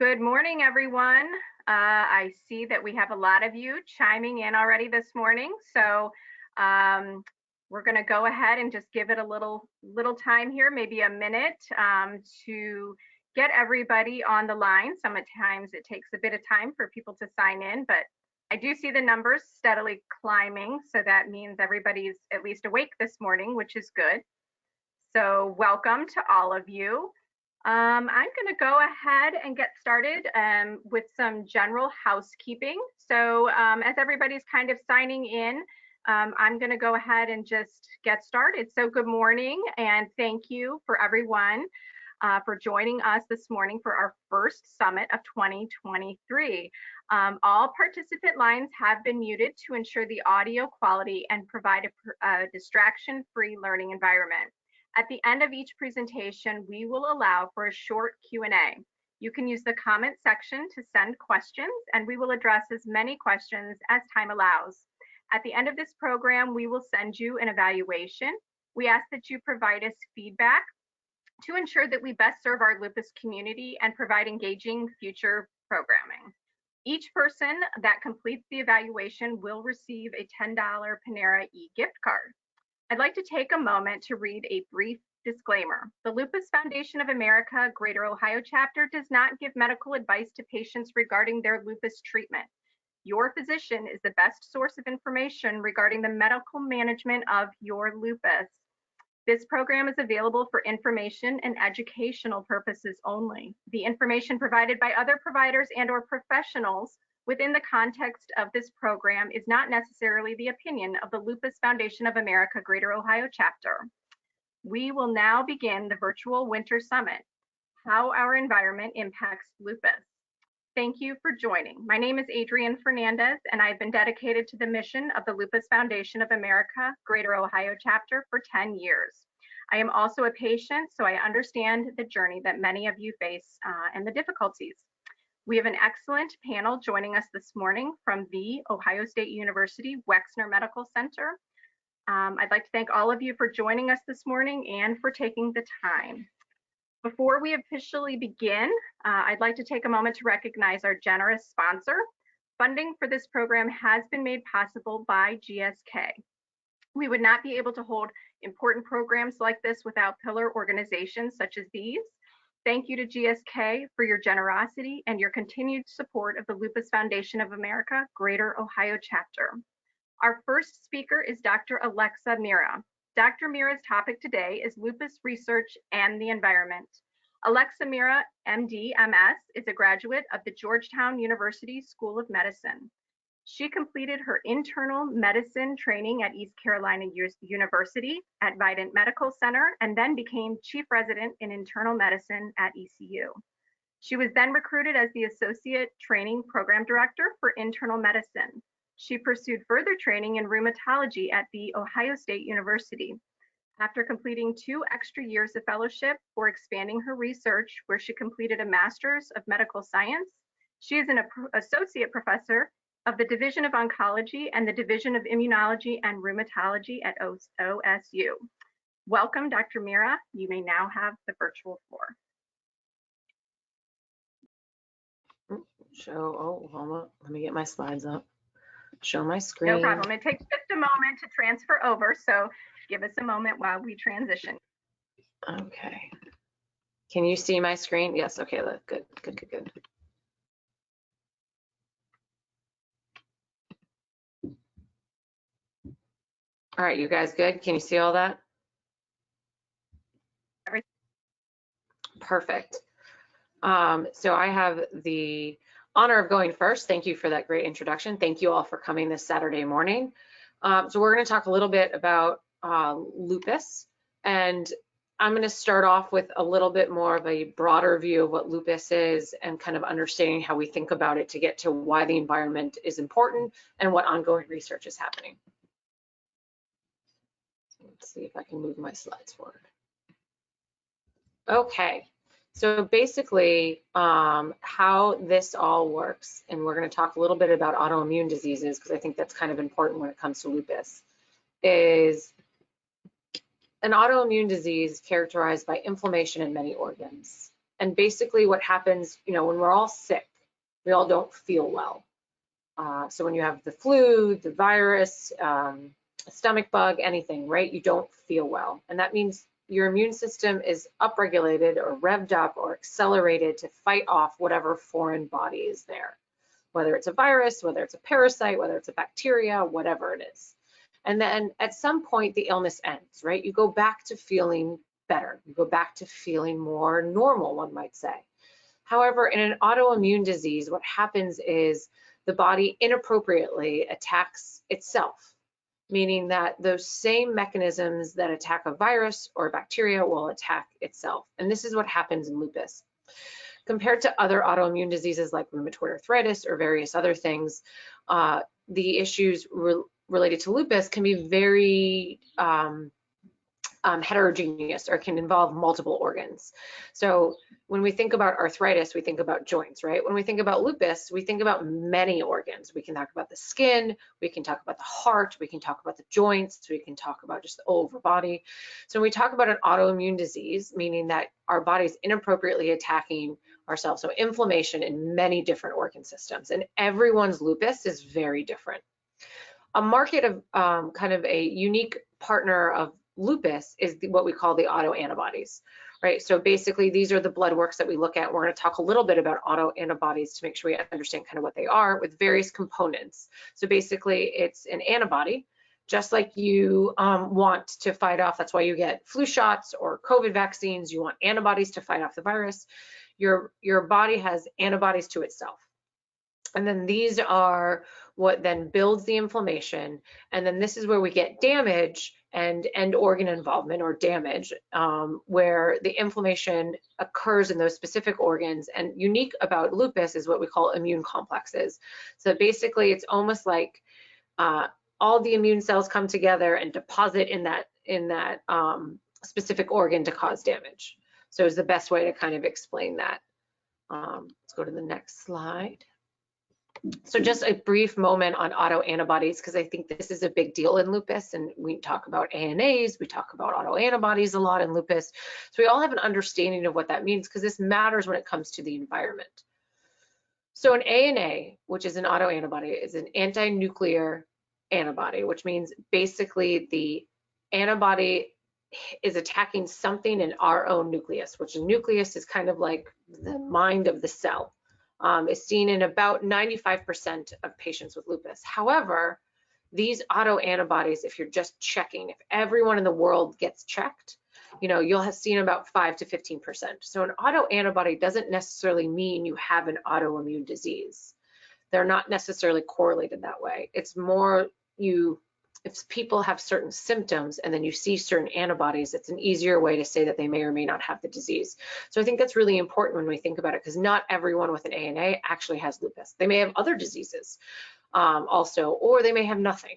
Good morning, everyone. I see that we have a lot of you chiming in already this morning. So we're going to go ahead and just give it a little time here, maybe a minute, to get everybody on the line. Sometimes it takes a bit of time for people to sign in, but I do see the numbers steadily climbing. So that means everybody's at least awake this morning, which is good. So welcome to all of you. I'm going to go ahead and get started with some general housekeeping. So as everybody's kind of signing in, I'm going to go ahead and just get started. So good morning, and thank you for everyone for joining us this morning for our first summit of 2023. All participant lines have been muted to ensure the audio quality and provide a distraction-free learning environment. At the end of each presentation, we will allow for a short Q&A. You can use the comment section to send questions, and we will address as many questions as time allows. At the end of this program, we will send you an evaluation. We ask that you provide us feedback to ensure that we best serve our lupus community and provide engaging future programming. Each person that completes the evaluation will receive a $10 Meara e-gift card. I'd like to take a moment to read a brief disclaimer. The Lupus Foundation of America, Greater Ohio Chapter does not give medical advice to patients regarding their lupus treatment. Your physician is the best source of information regarding the medical management of your lupus. This program is available for information and educational purposes only. The information provided by other providers and/or professionals within the context of this program is not necessarily the opinion of the Lupus Foundation of America, Greater Ohio Chapter. We will now begin the virtual Winter Summit, How Our Environment Impacts Lupus. Thank you for joining. My name is Adrienne Fernandez, and I've been dedicated to the mission of the Lupus Foundation of America, Greater Ohio Chapter for 10 years. I am also a patient, so I understand the journey that many of you face and the difficulties. We have an excellent panel joining us this morning from the Ohio State University Wexner Medical Center. I'd like to thank all of you for joining us this morning and for taking the time. Before we officially begin, I'd like to take a moment to recognize our generous sponsor. Funding for this program has been made possible by GSK. We would not be able to hold important programs like this without pillar organizations such as these. Thank you to GSK for your generosity and your continued support of the Lupus Foundation of America, Greater Ohio Chapter. Our first speaker is Dr. Alexa Meara. Dr. Meara's topic today is lupus research and the environment. Alexa Meara, MD, MS, is a graduate of the Georgetown University School of Medicine. She completed her internal medicine training at East Carolina University at Vidant Medical Center and then became chief resident in internal medicine at ECU. She was then recruited as the associate training program director for internal medicine. She pursued further training in rheumatology at the Ohio State University. After completing 2 extra years of fellowship for expanding her research, where she completed a master's of medical science, she is an associate professor of the Division of Oncology and the Division of Immunology and Rheumatology at OSU. Welcome, Dr. Meara. You may now have the virtual floor. Hold on, let me get my slides up. Show my screen. No problem. It takes just a moment to transfer over, so give us a moment while we transition. Okay. Can you see my screen? Yes, okay, good. All right, you guys good? Can you see all that? Perfect. So I have the honor of going first. Thank you for that great introduction. Thank you all for coming this Saturday morning. So we're going to talk a little bit about lupus, and I'm going to start off with a little bit more of a broader view of what lupus is and kind of understanding how we think about it to get to why the environment is important and what ongoing research is happening. Let's see if I can move my slides forward. Okay, so basically how this all works, and we're going to talk a little bit about autoimmune diseases because I think that's kind of important when it comes to lupus, is an autoimmune disease characterized by inflammation in many organs. And basically what happens, when we're all sick, we all don't feel well. So when you have the flu, the virus, a stomach bug, anything, right, you don't feel well. And that means your immune system is upregulated or revved up or accelerated to fight off whatever foreign body is there, whether it's a virus, whether it's a parasite, whether it's a bacteria, whatever it is. And then at some point, the illness ends, right? You go back to feeling better. You go back to feeling more normal, one might say. However, in an autoimmune disease, what happens is the body inappropriately attacks itself, meaning that those same mechanisms that attack a virus or a bacteria will attack itself. And this is what happens in lupus. Compared to other autoimmune diseases like rheumatoid arthritis or various other things, the issues related to lupus can be very heterogeneous or can involve multiple organs. So when we think about arthritis, we think about joints, right? When we think about lupus, we think about many organs. We can talk about the skin, we can talk about the heart, we can talk about the joints, we can talk about just the over body. So when we talk about an autoimmune disease, meaning that our body's inappropriately attacking ourselves, so inflammation in many different organ systems, and everyone's lupus is very different. A market of kind of a unique partner of lupus is what we call the autoantibodies, right? So basically, these are the blood works that we look at. We're going to talk a little bit about autoantibodies to make sure we understand kind of what they are with various components. So basically, it's an antibody, just like you want to fight off. That's why you get flu shots or COVID vaccines. You want antibodies to fight off the virus. Your body has antibodies to itself. And then these are what then builds the inflammation. And then this is where we get damage and end organ involvement or damage, where the inflammation occurs in those specific organs. And unique about lupus is what we call immune complexes. So basically, it's almost like all the immune cells come together and deposit in that specific organ to cause damage. So it's the best way to kind of explain that. Let's go to the next slide. So just a brief moment on autoantibodies, because I think this is a big deal in lupus, and we talk about ANAs, we talk about autoantibodies a lot in lupus. So we all have an understanding of what that means, because this matters when it comes to the environment. So an ANA, which is an autoantibody, is an anti-nuclear antibody, which means basically the antibody is attacking something in our own nucleus, which the nucleus is kind of like the mind of the cell. Is seen in about 95% of patients with lupus. However, these autoantibodies, if you're just checking, if everyone in the world gets checked, you'll have seen about 5 to 15%. So an autoantibody doesn't necessarily mean you have an autoimmune disease. They're not necessarily correlated that way. It's more if people have certain symptoms and then you see certain antibodies, it's an easier way to say that they may or may not have the disease. So I think that's really important when we think about it, because not everyone with an ANA actually has lupus. They may have other diseases also, or they may have nothing.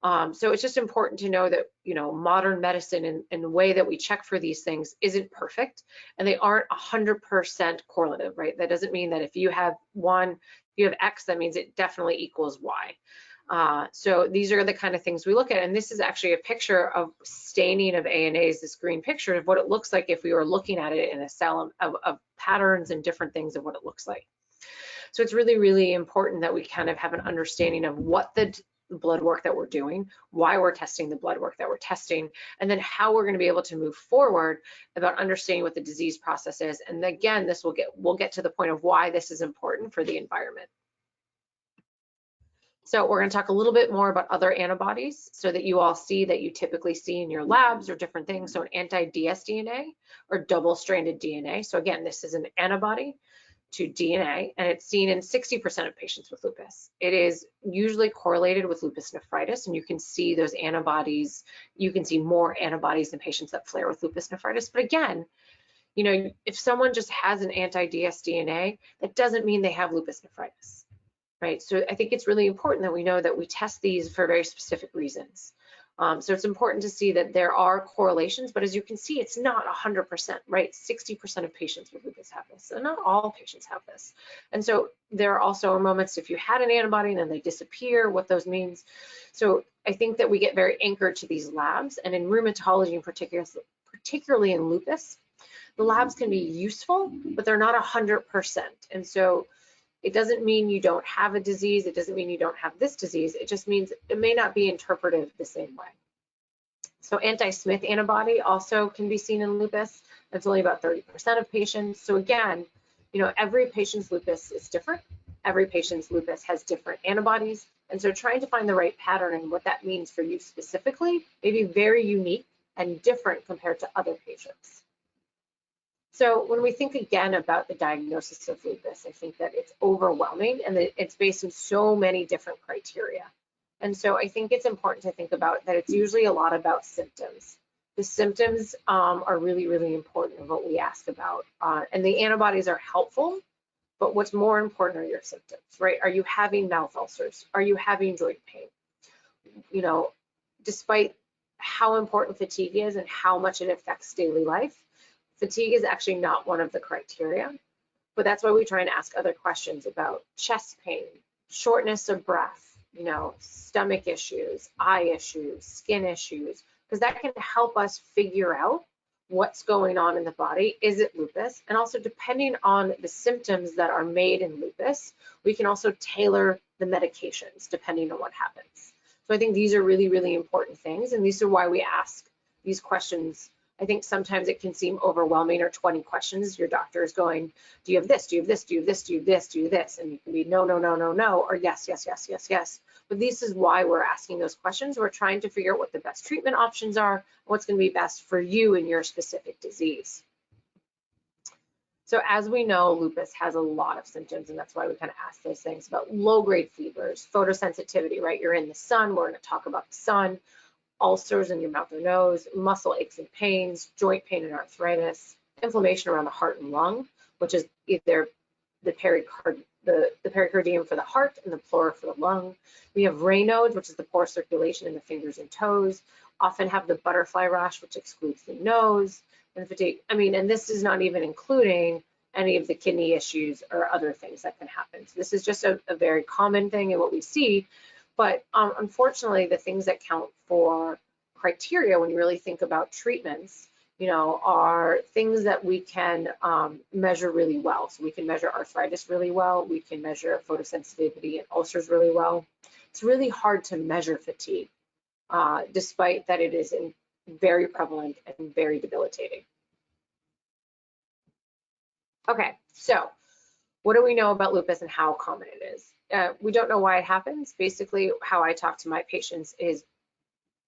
So it's just important to know that, modern medicine and the way that we check for these things isn't perfect, and they aren't 100% correlative, right? That doesn't mean that if you have X, that means it definitely equals Y. So these are the kind of things we look at, and this is actually a picture of staining of ANAs, this green picture of what it looks like if we were looking at it in a cell of patterns and different things of what it looks like. So it's really, really important that we kind of have an understanding of what the blood work that we're doing, why we're testing the blood work that we're testing, and then how we're going to be able to move forward about understanding what the disease process is. And again, we'll get to the point of why this is important for the environment. So we're going to talk a little bit more about other antibodies so that you all see that you typically see in your labs or different things. So an anti-dsDNA or double-stranded DNA. So again, this is an antibody to DNA, and it's seen in 60% of patients with lupus. It is usually correlated with lupus nephritis, and you can see those antibodies. You can see more antibodies in patients that flare with lupus nephritis. But again, if someone just has an anti-dsDNA, that doesn't mean they have lupus nephritis. Right, so I think it's really important that we know that we test these for very specific reasons. So it's important to see that there are correlations, but as you can see, it's not 100%, right? 60% of patients with lupus have this, so not all patients have this. And so there are also moments if you had an antibody and then they disappear, what those means. So I think that we get very anchored to these labs, and in rheumatology in particular, particularly in lupus, The labs can be useful, but they're not 100%. And so it doesn't mean you don't have a disease. It doesn't mean you don't have this disease. It just means it may not be interpreted the same way. So anti-Smith antibody also can be seen in lupus. That's only about 30% of patients. So again, you know, every patient's lupus is different. Every patient's lupus has different antibodies. And so trying to find the right pattern and what that means for you specifically may be very unique and different compared to other patients. So when we think again about the diagnosis of lupus, I think that it's overwhelming and that it's based on so many different criteria. And so I think it's important to think about that it's usually a lot about symptoms. The symptoms are really, really important in what we ask about. And the antibodies are helpful, but what's more important are your symptoms, right? Are you having mouth ulcers? Are you having joint pain? You know, despite how important fatigue is and how much it affects daily life, fatigue is actually not one of the criteria, but that's why we try and ask other questions about chest pain, shortness of breath, you know, stomach issues, eye issues, skin issues, because that can help us figure out what's going on in the body. Is it lupus? And also depending on the symptoms that are made in lupus, we can also tailor the medications depending on what happens. So I think these are really, really important things. And these are why we ask these questions. I think sometimes it can seem overwhelming, or 20 questions. Your doctor is going, do you have this? Do you have this? Do you have this? Do you have this? Do you have this? And you can be no, no, no, no, no, or yes, yes, yes, yes, yes. But this is why we're asking those questions. We're trying to figure out what the best treatment options are, what's going to be best for you and your specific disease. So as we know, lupus has a lot of symptoms, and that's why we kind of ask those things about low-grade fevers, photosensitivity, right? You're in the sun. We're going to talk about the sun. Ulcers in your mouth or nose, muscle aches and pains, joint pain and arthritis, inflammation around the heart and lung, which is either the pericardium for the heart and the pleura for the lung. We have Raynaud's, which is the poor circulation in the fingers and toes, often have the butterfly rash, which excludes the nose, and fatigue. I mean, and this is not even including any of the kidney issues or other things that can happen. So this is just a very common thing in what we see. But unfortunately, the things that count for criteria when you really think about treatments, you know, are things that we can measure really well. So we can measure arthritis really well. We can measure photosensitivity and ulcers really well. It's really hard to measure fatigue, despite that it is very prevalent and very debilitating. Okay, so what do we know about lupus and how common it is? We don't know why it happens. Basically, how I talk to my patients is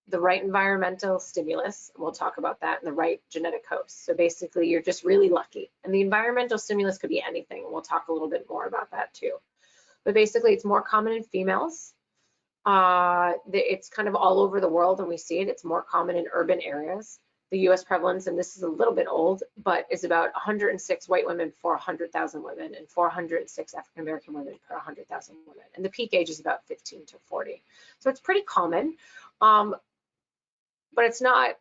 the right environmental stimulus, and we'll talk about that, and the right genetic host. So basically, you're just really lucky. And the environmental stimulus could be anything, and we'll talk a little bit more about that too. But basically, it's more common in females. It's kind of all over the world, and we see it. It's more common in urban areas. The US prevalence, and this is a little bit old, but is about 106 white women for 100,000 women and 406 African-American women per 100,000 women. And the peak age is about 15 to 40. So it's pretty common, but it's not,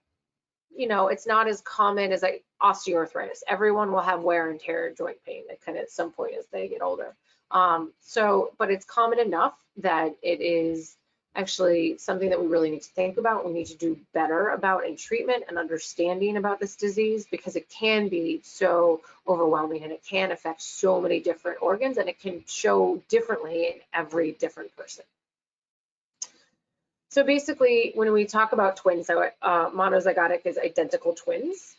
you know, it's not as common as like osteoarthritis. Everyone will have wear and tear joint pain at kind of at some point as they get older. But it's common enough that it is actually something that we really need to think about. We need to do better about in treatment and understanding about this disease, because it can be so overwhelming and it can affect so many different organs, and it can show differently in every different person. So basically, when we talk about twins, so monozygotic is identical twins.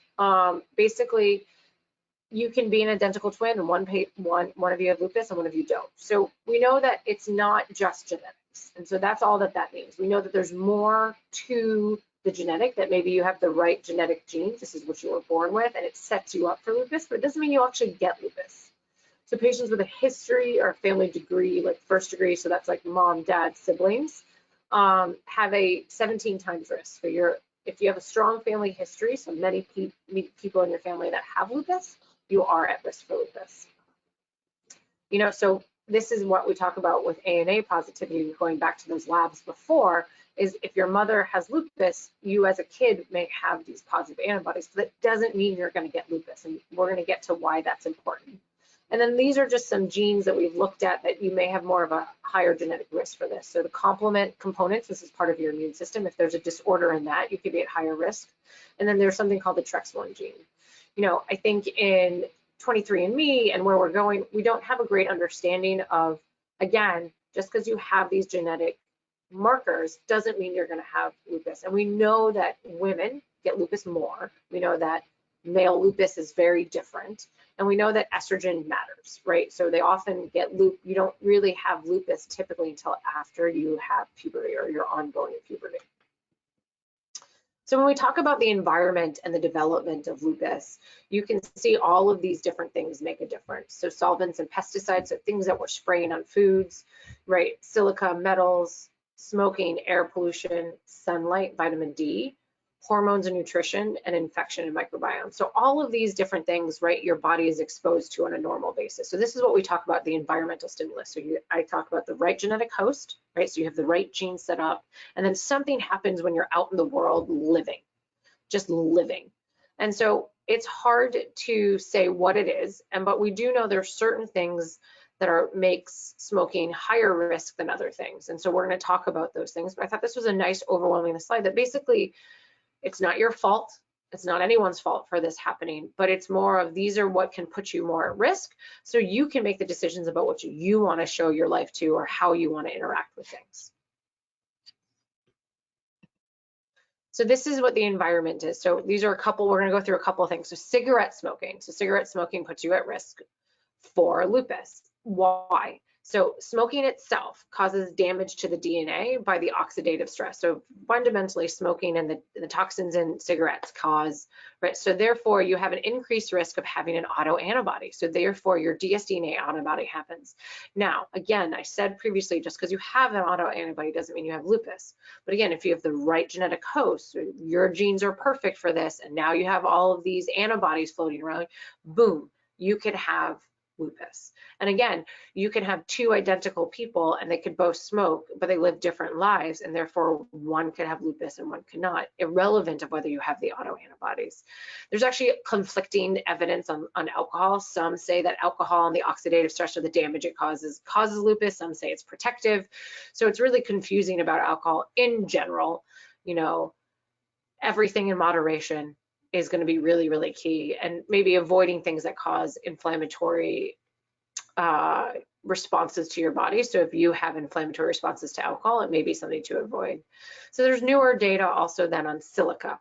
Basically, you can be an identical twin and one of you have lupus and one of you don't. So we know that it's not just genetics. And so that's all that means. We know that there's more to the genetic, that maybe you have the right genetic genes. This is what you were born with, and it sets you up for lupus, but it doesn't mean you actually get lupus. So patients with a history or a family degree, like first degree, so that's like mom, dad, siblings, have a 17 times risk. So if you have a strong family history, so many people in your family that have lupus, you are at risk for lupus. You know, so this is what we talk about with ANA positivity, going back to those labs before, is if your mother has lupus, you as a kid may have these positive antibodies, but that doesn't mean you're going to get lupus, and we're going to get to why that's important. And then these are just some genes that we've looked at that you may have more of a higher genetic risk for this. So the complement components, this is part of your immune system. If there's a disorder in that, you could be at higher risk. And then there's something called the TREX1 gene. I think in 23andMe and where we're going, we don't have a great understanding of, again, just because you have these genetic markers doesn't mean you're going to have lupus. And we know that women get lupus more. We know that male lupus is very different. And we know that estrogen matters, right? So they often get you don't really have lupus typically until after you have puberty or you're ongoing puberty. So when we talk about the environment and the development of lupus, you can see all of these different things make a difference. So solvents and pesticides, so things that we're spraying on foods, right? Silica, metals, smoking, air pollution, sunlight, vitamin D, hormones and nutrition, and infection and microbiome. So all of these different things, right, your body is exposed to on a normal basis. So this is what we talk about, the environmental stimulus. So I talk about the right genetic host, right? So you have the right genes set up, and then something happens when you're out in the world living, just living. And so it's hard to say what it is, but we do know there's certain things that makes smoking higher risk than other things. And so we're going to talk about those things. But I thought this was a nice overwhelming slide that basically it's not your fault. It's not anyone's fault for this happening, but it's more of these are what can put you more at risk. So you can make the decisions about what you want to show your life to or how you want to interact with things. So this is what the environment is. So these are we're going to go through a couple of things. So cigarette smoking. So cigarette smoking puts you at risk for lupus. Why? So smoking itself causes damage to the DNA by the oxidative stress. So fundamentally smoking and the toxins in cigarettes cause, right? So therefore you have an increased risk of having an autoantibody. So therefore your dsDNA antibody happens. Now, again, I said previously, just because you have an autoantibody doesn't mean you have lupus. But again, if you have the right genetic host, your genes are perfect for this, and now you have all of these antibodies floating around, boom, you could have lupus. And again, you can have two identical people and they could both smoke, but they live different lives, and therefore one could have lupus and one could not, irrelevant of whether you have the autoantibodies. There's actually conflicting evidence on alcohol. Some say that alcohol and the oxidative stress or the damage it causes lupus. Some say it's protective. So it's really confusing about alcohol in general. Everything in moderation is going to be really, really key, and maybe avoiding things that cause inflammatory responses to your body. So if you have inflammatory responses to alcohol, it may be something to avoid. So there's newer data also then on silica,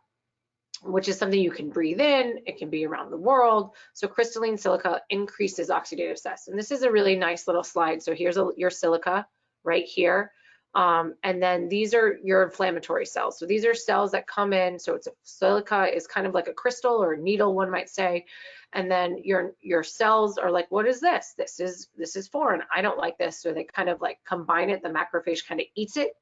which is something you can breathe in. It can be around the world. So crystalline silica increases oxidative stress. And this is a really nice little slide. So here's your silica right here. And then these are your inflammatory cells. So these are cells that come in. So silica is kind of like a crystal or a needle, one might say. And then your cells are like, what is this? This is foreign. I don't like this. So they kind of like combine it. The macrophage kind of eats it.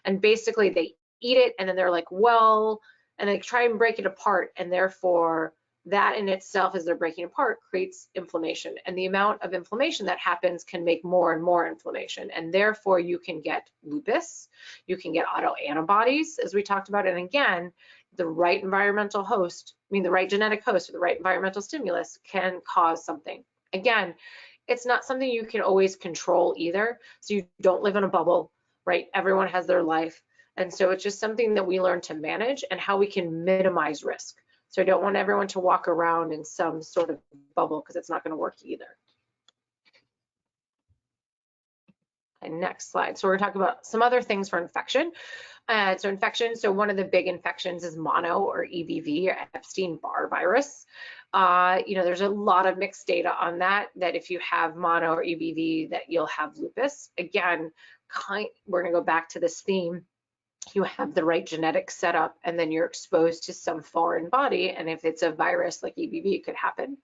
And basically they eat it. And then they're like, well, and they try and break it apart. And therefore that in itself, as they're breaking apart, creates inflammation. And the amount of inflammation that happens can make more and more inflammation. And therefore you can get lupus, you can get autoantibodies, as we talked about. And again, the right environmental host, the right genetic host or the right environmental stimulus can cause something. Again, it's not something you can always control either. So you don't live in a bubble, right? Everyone has their life. And so it's just something that we learn to manage and how we can minimize risk. So I don't want everyone to walk around in some sort of bubble because it's not going to work either. And next slide. So we're going to talk about some other things for infection. So one of the big infections is mono or EBV or Epstein-Barr virus. There's a lot of mixed data on that if you have mono or EBV that you'll have lupus. Again, we're going to go back to this theme. You have the right genetic setup, and then you're exposed to some foreign body, and if it's a virus like EBV, it could happen.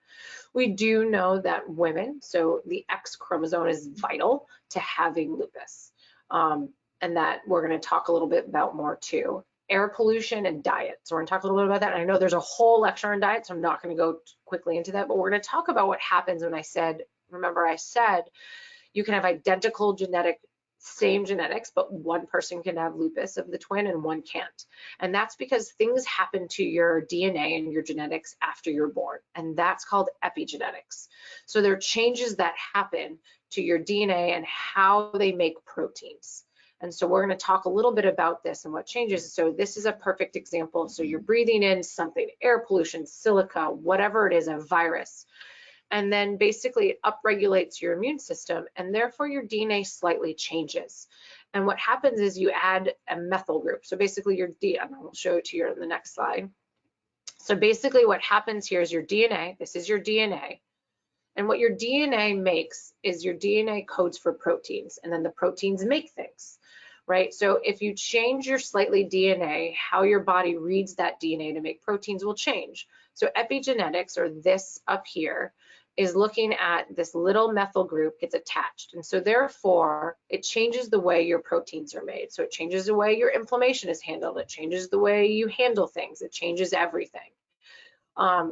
We do know that women, so the X chromosome is vital to having lupus, and that we're going to talk a little bit about more too. Air pollution and diet. So we're going to talk a little bit about that. And I know there's a whole lecture on diet, so I'm not going to go quickly into that, but we're going to talk about what happens when I said you can have identical same genetics, but one person can have lupus of the twin and one can't. And that's because things happen to your DNA and your genetics after you're born. And that's called epigenetics. So there are changes that happen to your DNA and how they make proteins. And so we're going to talk a little bit about this and what changes. So this is a perfect example. So you're breathing in something, air pollution, silica, whatever it is, a virus. And then basically it upregulates your immune system, and therefore your DNA slightly changes. And what happens is you add a methyl group. So basically your DNA, I'll show it to you on the next slide. So basically what happens here is your DNA, this is your DNA. And what your DNA makes is your DNA codes for proteins, and then the proteins make things, right? So if you change your slightly DNA, how your body reads that DNA to make proteins will change. So epigenetics, or this up here, is looking at this little methyl group gets attached. And so therefore, it changes the way your proteins are made. So it changes the way your inflammation is handled. It changes the way you handle things. It changes everything.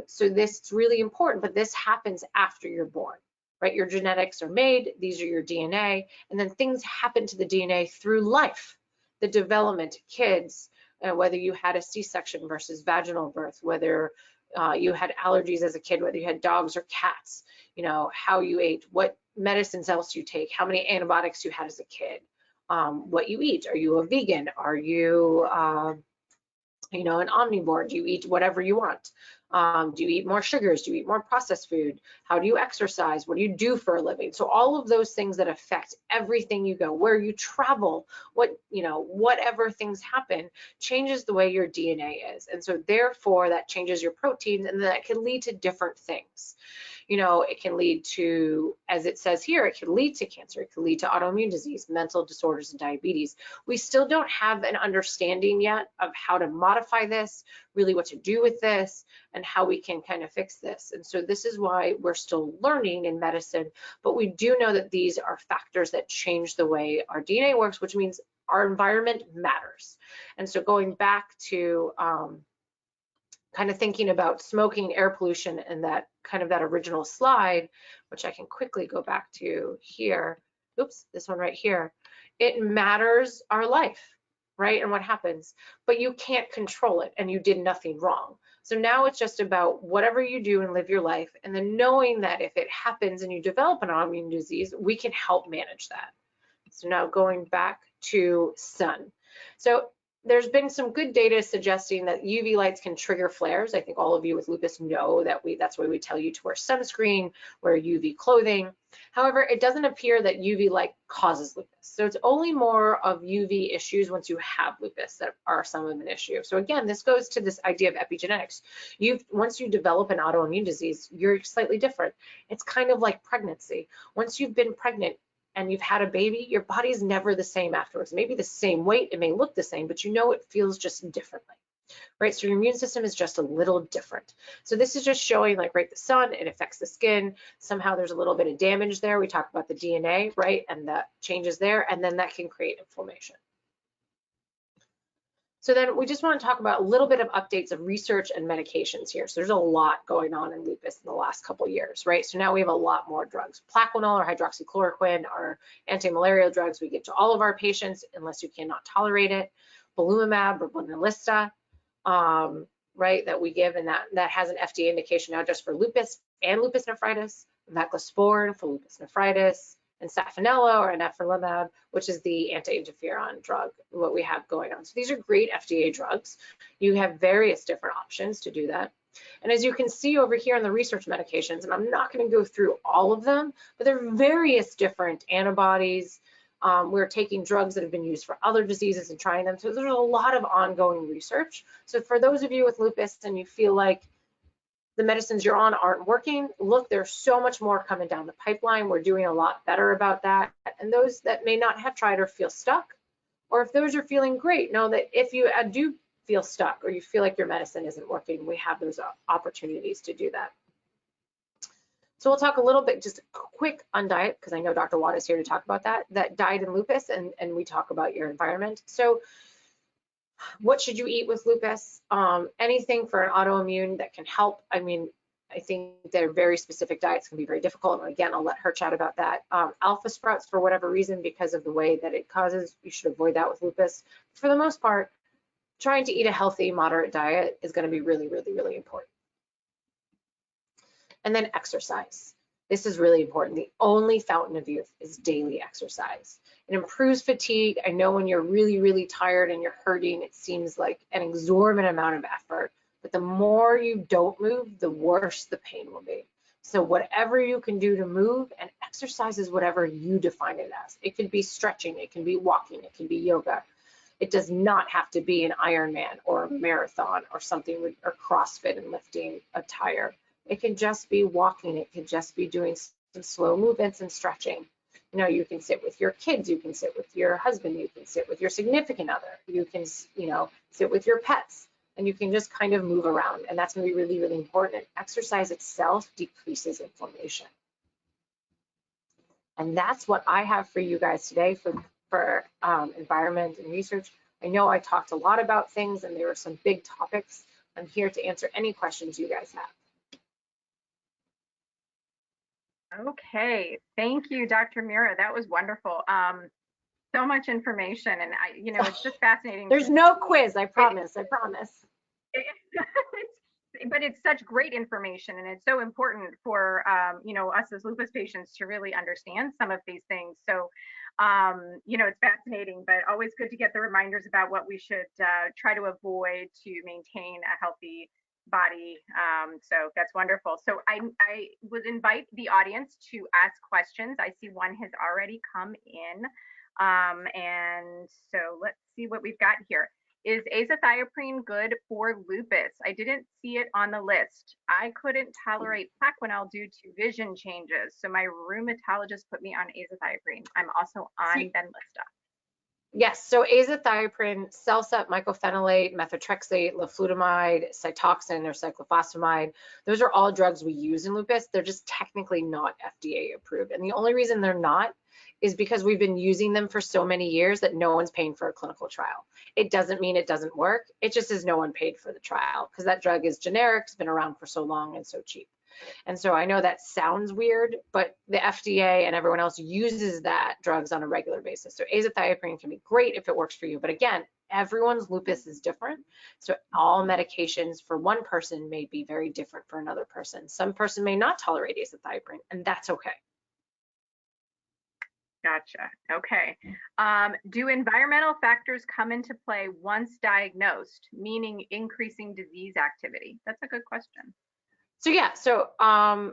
So this is really important, but this happens after you're born, right? Your genetics are made, these are your DNA, and then things happen to the DNA through life, the development, kids, whether you had a C-section versus vaginal birth, whether you had allergies as a kid, whether you had dogs or cats, you know, how you ate, what medicines else you take, how many antibiotics you had as a kid, what you eat. Are you a vegan? Are you, you know, an omnivore? Do you eat whatever you want? Do you eat more sugars? Do you eat more processed food? How do you exercise? What do you do for a living? So all of those things that affect everything you go, where you travel, what, you know, whatever things happen, changes the way your DNA is. And so therefore that changes your proteins, and that can lead to different things. You know, it can lead to, as it says here, it can lead to cancer, it can lead to autoimmune disease, mental disorders, and diabetes. We still don't have an understanding yet of how to modify this, really what to do with this, and how we can kind of fix this. And so this is why we're still learning in medicine, but we do know that these are factors that change the way our DNA works, which means our environment matters. And so going back to kind of thinking about smoking, air pollution, and that kind of that original slide, which I can quickly go back to here. Oops, this one right here. It matters our life, right? And what happens, but you can't control it, and you did nothing wrong. So now it's just about whatever you do and live your life, and then knowing that if it happens and you develop an autoimmune disease, we can help manage that. So now going back to sun. So there's been some good data suggesting that UV lights can trigger flares. I think all of you with lupus know that that's why we tell you to wear sunscreen, wear UV clothing. However, it doesn't appear that UV light causes lupus. So it's only more of UV issues once you have lupus that are some of an issue. So again, this goes to this idea of epigenetics. Once you develop an autoimmune disease, you're slightly different. It's kind of like pregnancy. Once you've been pregnant, and you've had a baby, your body's never the same afterwards. Maybe the same weight, it may look the same, but you know it feels just differently, right? So your immune system is just a little different. So this is just showing, like, right, the sun, it affects the skin. Somehow there's a little bit of damage there. We talk about the DNA, right, and the changes there, and then that can create inflammation. So then we just want to talk about a little bit of updates of research and medications here. So there's a lot going on in lupus in the last couple of years, right? So now we have a lot more drugs. Plaquenil or hydroxychloroquine are anti-malarial drugs we give to all of our patients unless you cannot tolerate it. Belimumab or Benlysta, right, that we give, and that has an FDA indication now just for lupus and lupus nephritis. Voclosporin for lupus nephritis, and Safanella or anifrolumab, which is the anti-interferon drug, what we have going on. So these are great FDA drugs. You have various different options to do that. And as you can see over here in the research medications, and I'm not going to go through all of them, but there are various different antibodies. We're taking drugs that have been used for other diseases and trying them. So there's a lot of ongoing research. So for those of you with lupus and you feel like the medicines you're on aren't working, look, there's so much more coming down the pipeline. We're doing a lot better about that. And those that may not have tried or feel stuck, or if those are feeling great, know that if you do feel stuck or you feel like your medicine isn't working, we have those opportunities to do that. So we'll talk a little bit, just quick on diet, because I know Dr. Wada is here to talk about that diet in lupus, and we talk about your environment. So what should you eat with lupus? Anything for an autoimmune that can help. I mean, I think they're very specific diets can be very difficult. And again, I'll let her chat about that. Alpha sprouts, for whatever reason, because of the way that it causes, you should avoid that with lupus. For the most part, trying to eat a healthy, moderate diet is going to be really, really, really important. And then exercise. This is really important. The only fountain of youth is daily exercise. It improves fatigue. I know when you're really, really tired and you're hurting, it seems like an exorbitant amount of effort, but the more you don't move, the worse the pain will be. So whatever you can do to move, and exercise is whatever you define it as. It could be stretching, it can be walking, it can be yoga. It does not have to be an Ironman or a marathon or something with, or CrossFit and lifting a tire. It can just be walking. It can just be doing some slow movements and stretching. You know, you can sit with your kids, you can sit with your husband, you can sit with your significant other, you can, you know, sit with your pets, and you can just kind of move around. And that's going to be really, really important. Exercise itself decreases inflammation. And that's what I have for you guys today for environment and research. I know I talked a lot about things and there were some big topics. I'm here to answer any questions you guys have. Okay, thank you, Dr. Meara. That was wonderful. So much information, and you know, it's just fascinating. There's no quiz, I promise. I promise. But it's such great information, and it's so important for you know, us as lupus patients to really understand some of these things. So you know, it's fascinating, but always good to get the reminders about what we should try to avoid to maintain a healthy body. So that's wonderful. So I would invite the audience to ask questions. I see one has already come in. And so let's see what we've got here. Is azathioprine good for lupus? I didn't see it on the list. I couldn't tolerate Plaquenil due to vision changes, so my rheumatologist put me on azathioprine. I'm also on Benlysta. Yes, so azathioprine, Celsep, mycophenolate, methotrexate, leflutamide, Cytoxan, or cyclophosphamide, those are all drugs we use in lupus. They're just technically not FDA approved. And the only reason they're not is because we've been using them for so many years that no one's paying for a clinical trial. It doesn't mean it doesn't work. It just is no one paid for the trial because that drug is generic, it's been around for so long and so cheap. And so I know that sounds weird, but the FDA and everyone else uses that drugs on a regular basis. So azathioprine can be great if it works for you. But again, everyone's lupus is different. So all medications for one person may be very different for another person. Some person may not tolerate azathioprine, and that's okay. Gotcha. Okay. Do environmental factors come into play once diagnosed, meaning increasing disease activity? That's a good question. So yeah, so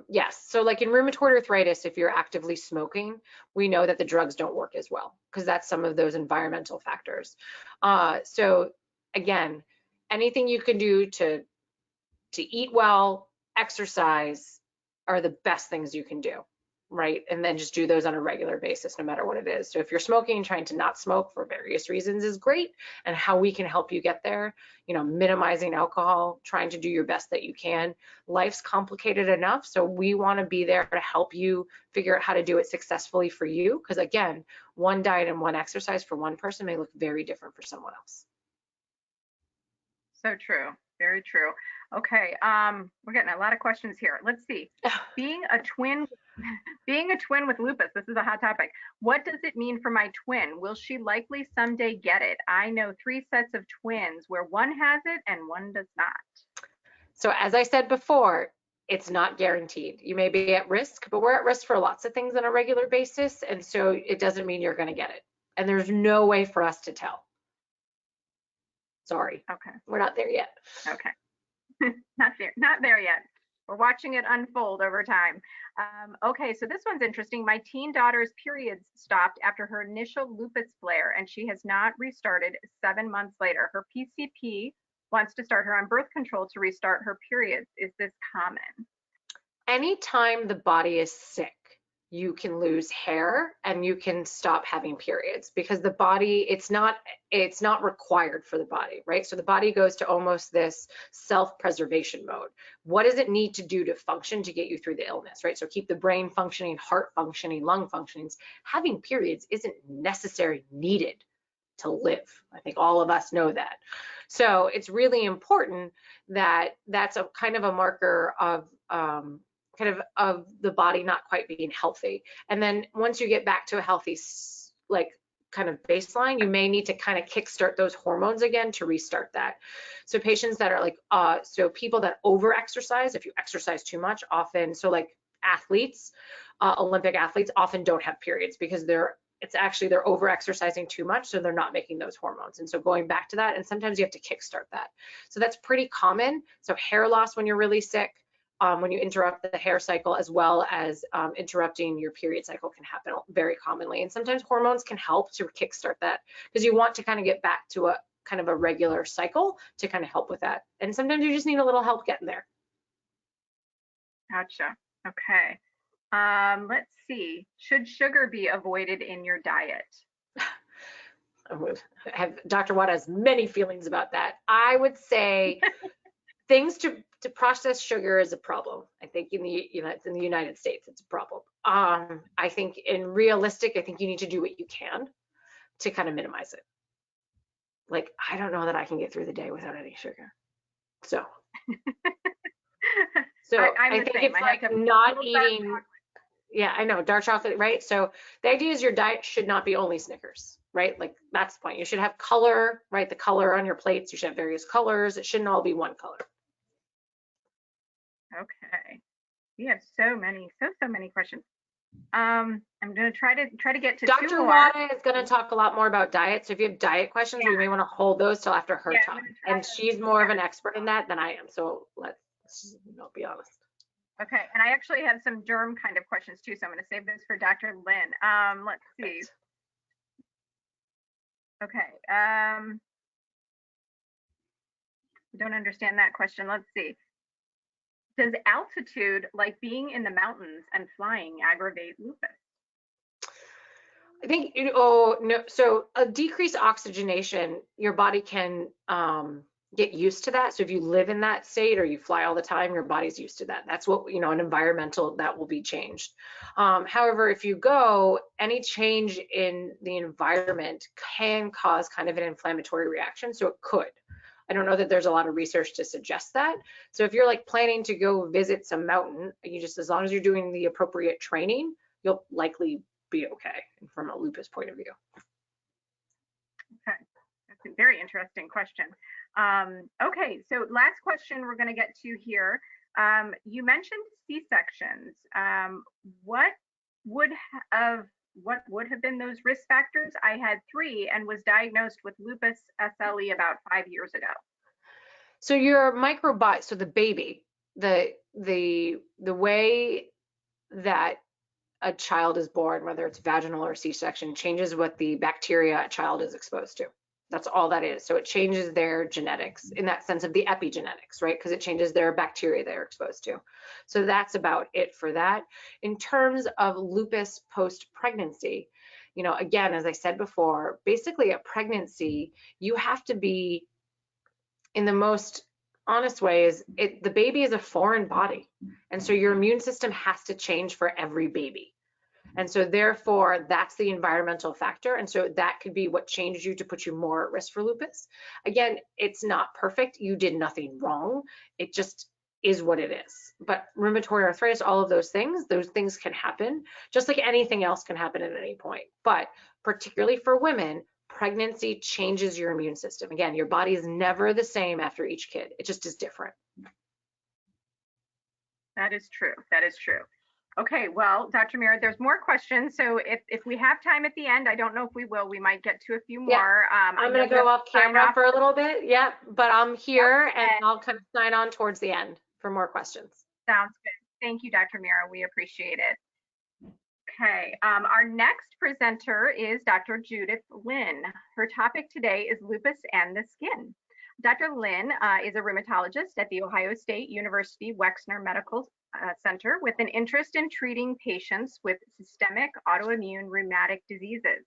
yes, so like in rheumatoid arthritis, if you're actively smoking, we know that the drugs don't work as well because that's some of those environmental factors. So again, anything you can do to eat well, exercise are the best things you can do, right? And then just do those on a regular basis, no matter what it is. So if you're smoking, trying to not smoke for various reasons is great, and how we can help you get there, you know, minimizing alcohol, trying to do your best that you can. Life's complicated enough, so we want to be there to help you figure out how to do it successfully for you, because again, one diet and one exercise for one person may look very different for someone else. So true. Very true. Okay, we're getting a lot of questions here. Let's see. Being a twin with lupus, this is a hot topic. What does it mean for my twin? Will she likely someday get it? I know 3 sets of twins where one has it and one does not. So as I said before, it's not guaranteed. You may be at risk, but we're at risk for lots of things on a regular basis, and so it doesn't mean you're going to get it. And there's no way for us to tell. Sorry. Okay. We're not there yet. Okay. Not there yet. We're watching it unfold over time. Okay, so this one's interesting. My teen daughter's periods stopped after her initial lupus flare, and she has not restarted 7 months later. Her PCP wants to start her on birth control to restart her periods. Is this common? Anytime the body is sick, you can lose hair and you can stop having periods, because the body, it's not required for the body, right? So the body goes to almost this self-preservation mode. What does it need to do to function to get you through the illness, right? So keep the brain functioning, heart functioning, lung functioning. Having periods isn't necessarily needed to live. I think all of us know that. So it's really important that that's a kind of a marker of of the body not quite being healthy. And then once you get back to a healthy, like kind of baseline, you may need to kind of kickstart those hormones again to restart that. So patients that are like, so people that over exercise, if you exercise too much often, so like athletes, Olympic athletes, often don't have periods because they're over exercising too much, so they're not making those hormones. And so going back to that, and sometimes you have to kickstart that. So that's pretty common. So hair loss when you're really sick, when you interrupt the hair cycle, as well as interrupting your period cycle, can happen very commonly. And sometimes hormones can help to kickstart that, because you want to kind of get back to a kind of a regular cycle to kind of help with that. And sometimes you just need a little help getting there. Gotcha. Okay. Let's see. Should sugar be avoided in your diet? Dr. Wada has many feelings about that. I would say things to process sugar is a problem. I think in the United States, it's a problem. I think I think you need to do what you can to kind of minimize it. Like, I don't know that I can get through the day without any sugar. So, I think it's like not eating. Yeah, I know, dark chocolate, right? So the idea is your diet should not be only Snickers, right? Like, that's the point. You should have color, right? The color on your plates, you should have various colors. It shouldn't all be one color. Okay. We have so many questions. I'm going to try to get to Dr. two more. Wada is going to talk a lot more about diet. So if you have diet questions, we may want to hold those till after her talk. And she's more of an expert in that than I am. So let's be honest. Okay, and I actually have some germ kind of questions too, so I'm going to save those for Dr. Lin. Let's see. Okay. I don't understand that question. Let's see. Does altitude, like being in the mountains and flying, aggravate lupus? I think, no. So a decreased oxygenation, your body can get used to that. So if you live in that state or you fly all the time, your body's used to that. That's what, an environmental, that will be changed. However, if you go, any change in the environment can cause kind of an inflammatory reaction. So it could. I don't know that there's a lot of research to suggest that. So if you're like planning to go visit some mountain, as long as you're doing the appropriate training, you'll likely be okay from a lupus point of view. Okay, that's a very interesting question. Okay, so last question we're going to get to here. You mentioned C-sections. What would have been those risk factors? I had 3 and was diagnosed with lupus SLE about 5 years ago. So your microbiome, so the baby, the way that a child is born, whether it's vaginal or C-section, changes what the bacteria a child is exposed to. That's all that is. So it changes their genetics in that sense of the epigenetics, right? Because it changes their bacteria they're exposed to. So that's about it for that. In terms of lupus post-pregnancy, again, as I said before, basically a pregnancy, you have to be, in the most honest way, the baby is a foreign body. And so your immune system has to change for every baby. And so therefore, that's the environmental factor. And so that could be what changed you to put you more at risk for lupus. Again, it's not perfect. You did nothing wrong. It just is what it is. But rheumatoid arthritis, all of those things can happen, just like anything else can happen at any point. But particularly for women, pregnancy changes your immune system. Again, your body is never the same after each kid. It just is different. That is true. That is true. Okay, well, Dr. Meara, there's more questions. So if we have time at the end, I don't know if we will, we might get to a few more. I'm going to go off camera for a little bit. Yeah, but I'm here and I'll kind of sign on towards the end for more questions. Sounds good. Thank you, Dr. Meara. We appreciate it. Okay, our next presenter is Dr. Judith Lin. Her topic today is lupus and the skin. Dr. Lin is a rheumatologist at the Ohio State University Wexner Medical Center with an interest in treating patients with systemic autoimmune rheumatic diseases.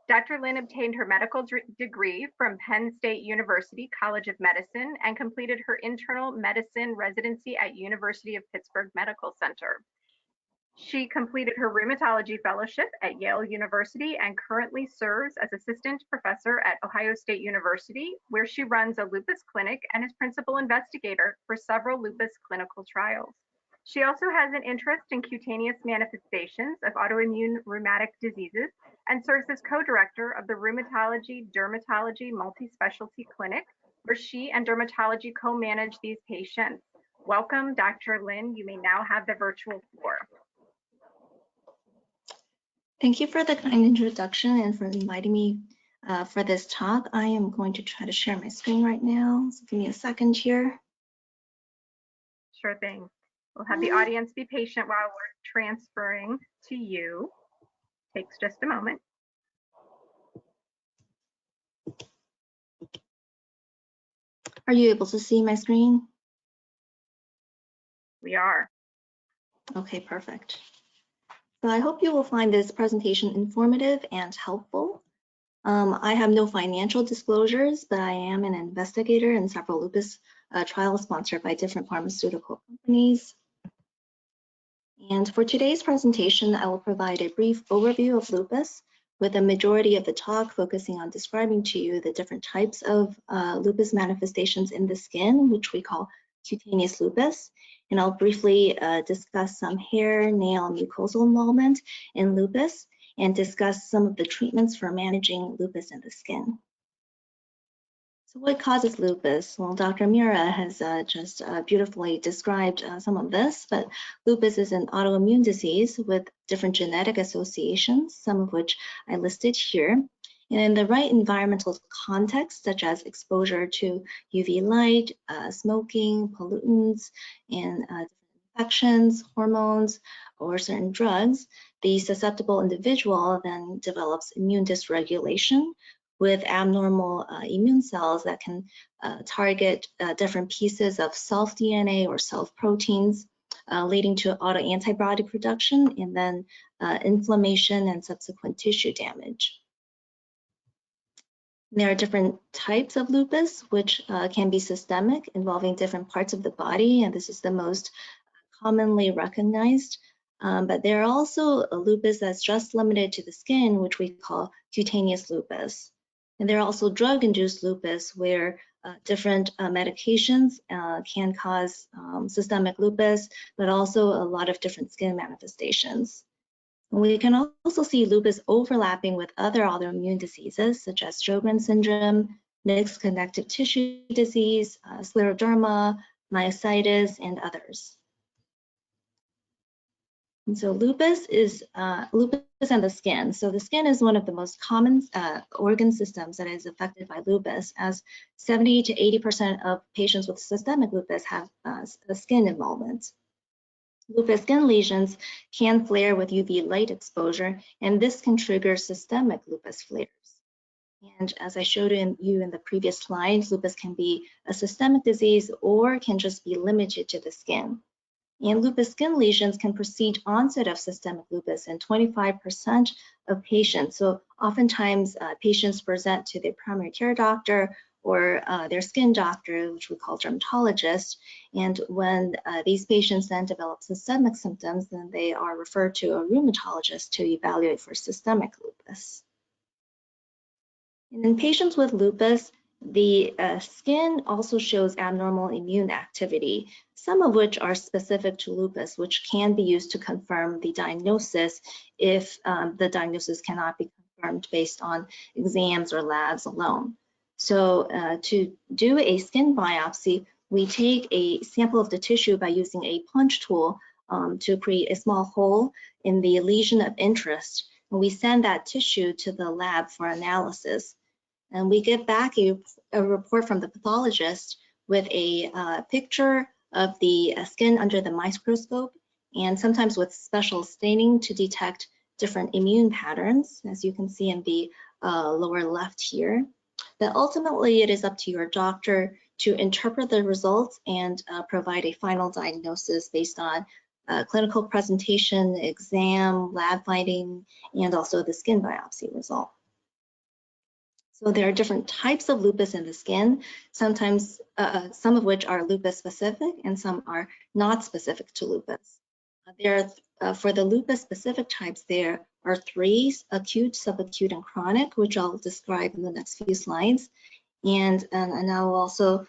Dr. Lin obtained her medical degree from Penn State University College of Medicine and completed her internal medicine residency at University of Pittsburgh Medical Center. She completed her rheumatology fellowship at Yale University and currently serves as assistant professor at Ohio State University, where she runs a lupus clinic and is principal investigator for several lupus clinical trials. She also has an interest in cutaneous manifestations of autoimmune rheumatic diseases and serves as co-director of the Rheumatology Dermatology Multi-Specialty Clinic, where she and dermatology co-manage these patients. Welcome, Dr. Lin. You may now have the virtual floor. Thank you for the kind introduction and for inviting me for this talk. I am going to try to share my screen right now. So give me a second here. Sure thing. We'll have the audience be patient while we're transferring to you. Takes just a moment. Are you able to see my screen? We are. Okay, perfect. So I hope you will find this presentation informative and helpful. I have no financial disclosures, but I am an investigator in several lupus trials sponsored by different pharmaceutical companies. And for today's presentation, I will provide a brief overview of lupus, with the majority of the talk focusing on describing to you the different types of lupus manifestations in the skin, which we call cutaneous lupus. And I'll briefly discuss some hair, nail, and mucosal involvement in lupus, and discuss some of the treatments for managing lupus in the skin. So what causes lupus? Well, Dr. Meara has just beautifully described some of this, but lupus is an autoimmune disease with different genetic associations, some of which I listed here. And in the right environmental context, such as exposure to UV light, smoking, pollutants, and infections, hormones, or certain drugs, the susceptible individual then develops immune dysregulation with abnormal immune cells that can target different pieces of self-DNA or self-proteins, leading to autoantibody production and then inflammation and subsequent tissue damage. There are different types of lupus, which can be systemic, involving different parts of the body, and this is the most commonly recognized. But there are also a lupus that's just limited to the skin, which we call cutaneous lupus. And there are also drug-induced lupus, where different medications can cause systemic lupus, but also a lot of different skin manifestations. We can also see lupus overlapping with other autoimmune diseases, such as Sjogren's syndrome, mixed connective tissue disease, scleroderma, myositis, and others. And so lupus and the skin. So the skin is one of the most common organ systems that is affected by lupus, as 70 to 80% of patients with systemic lupus have skin involvement. Lupus skin lesions can flare with UV light exposure, and this can trigger systemic lupus flares. And as I showed you in the previous slides, lupus can be a systemic disease or can just be limited to the skin. And lupus skin lesions can precede onset of systemic lupus in 25% of patients. So oftentimes patients present to their primary care doctor or their skin doctor, which we call dermatologist. And when these patients then develop systemic symptoms, then they are referred to a rheumatologist to evaluate for systemic lupus. And in patients with lupus, the skin also shows abnormal immune activity, some of which are specific to lupus, which can be used to confirm the diagnosis if the diagnosis cannot be confirmed based on exams or labs alone. So to do a skin biopsy, we take a sample of the tissue by using a punch tool to create a small hole in the lesion of interest. And we send that tissue to the lab for analysis. And we get back a report from the pathologist with a picture of the skin under the microscope, and sometimes with special staining to detect different immune patterns, as you can see in the lower left here. But ultimately, it is up to your doctor to interpret the results and provide a final diagnosis based on clinical presentation, exam, lab finding, and also the skin biopsy result. So there are different types of lupus in the skin, sometimes some of which are lupus specific and some are not specific to lupus. For the lupus specific types, there are three: acute, subacute, and chronic, which I'll describe in the next few slides. And I will also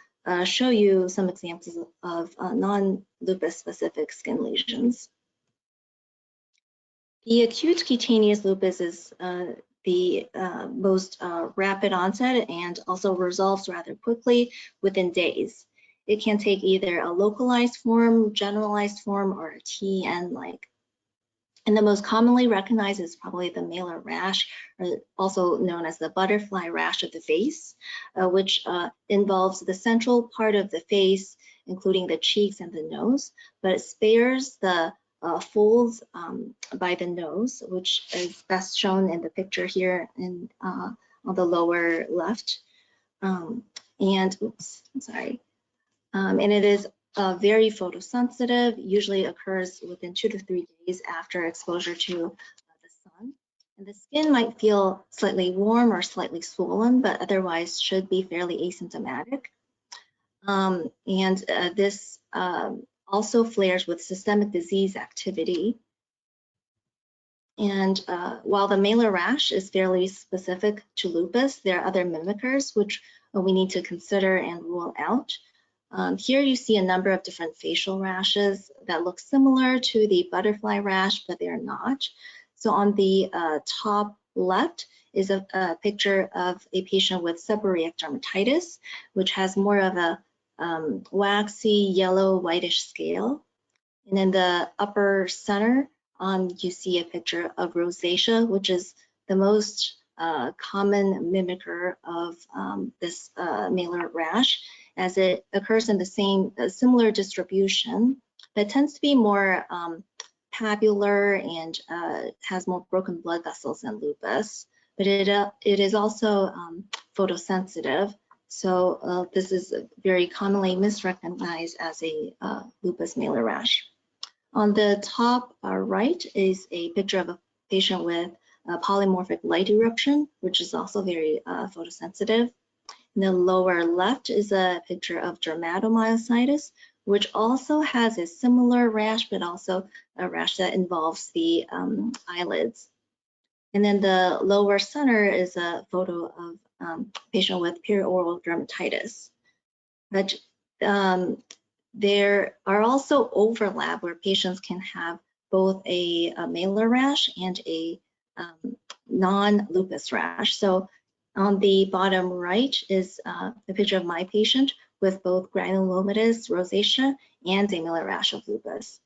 show you some examples of non-lupus specific skin lesions. The acute cutaneous lupus is the most rapid onset and also resolves rather quickly within days. It can take either a localized form, generalized form, or a TN-like. And the most commonly recognized is probably the malar rash, or also known as the butterfly rash of the face, which involves the central part of the face, including the cheeks and the nose, but it spares the folds by the nose, which is best shown in the picture here on the lower left. And it is very photosensitive, usually occurs within 2 to 3 days after exposure to the sun. And the skin might feel slightly warm or slightly swollen, but otherwise should be fairly asymptomatic. This also flares with systemic disease activity. And while the malar rash is fairly specific to lupus, there are other mimickers which we need to consider and rule out. Here you see a number of different facial rashes that look similar to the butterfly rash, but they're not. So on the top left is a picture of a patient with seborrheic dermatitis, which has more of a waxy yellow whitish scale. And in the upper center, you see a picture of rosacea, which is the most common mimicker of this malar rash, as it occurs in the same similar distribution, but tends to be more papular and has more broken blood vessels than lupus. But it is also photosensitive, so this is very commonly misrecognized as a lupus malar rash. On the top right is a picture of a patient with polymorphic light eruption, which is also very photosensitive. In the lower left is a picture of dermatomyositis, which also has a similar rash, but also a rash that involves the eyelids. And then the lower center is a photo of a patient with perioral dermatitis. But there are also overlap where patients can have both a malar rash and a non-lupus rash. So on the bottom right is a picture of my patient with both granulomatous rosacea and a malar rash of lupus.